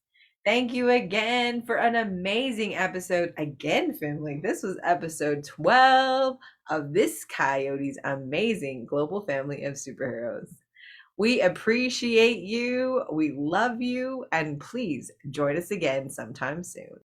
Thank you again for an amazing episode. Again, family, this was episode 12 of this coyote's amazing global family of superheroes. We appreciate you. We love you. And please join us again sometime soon.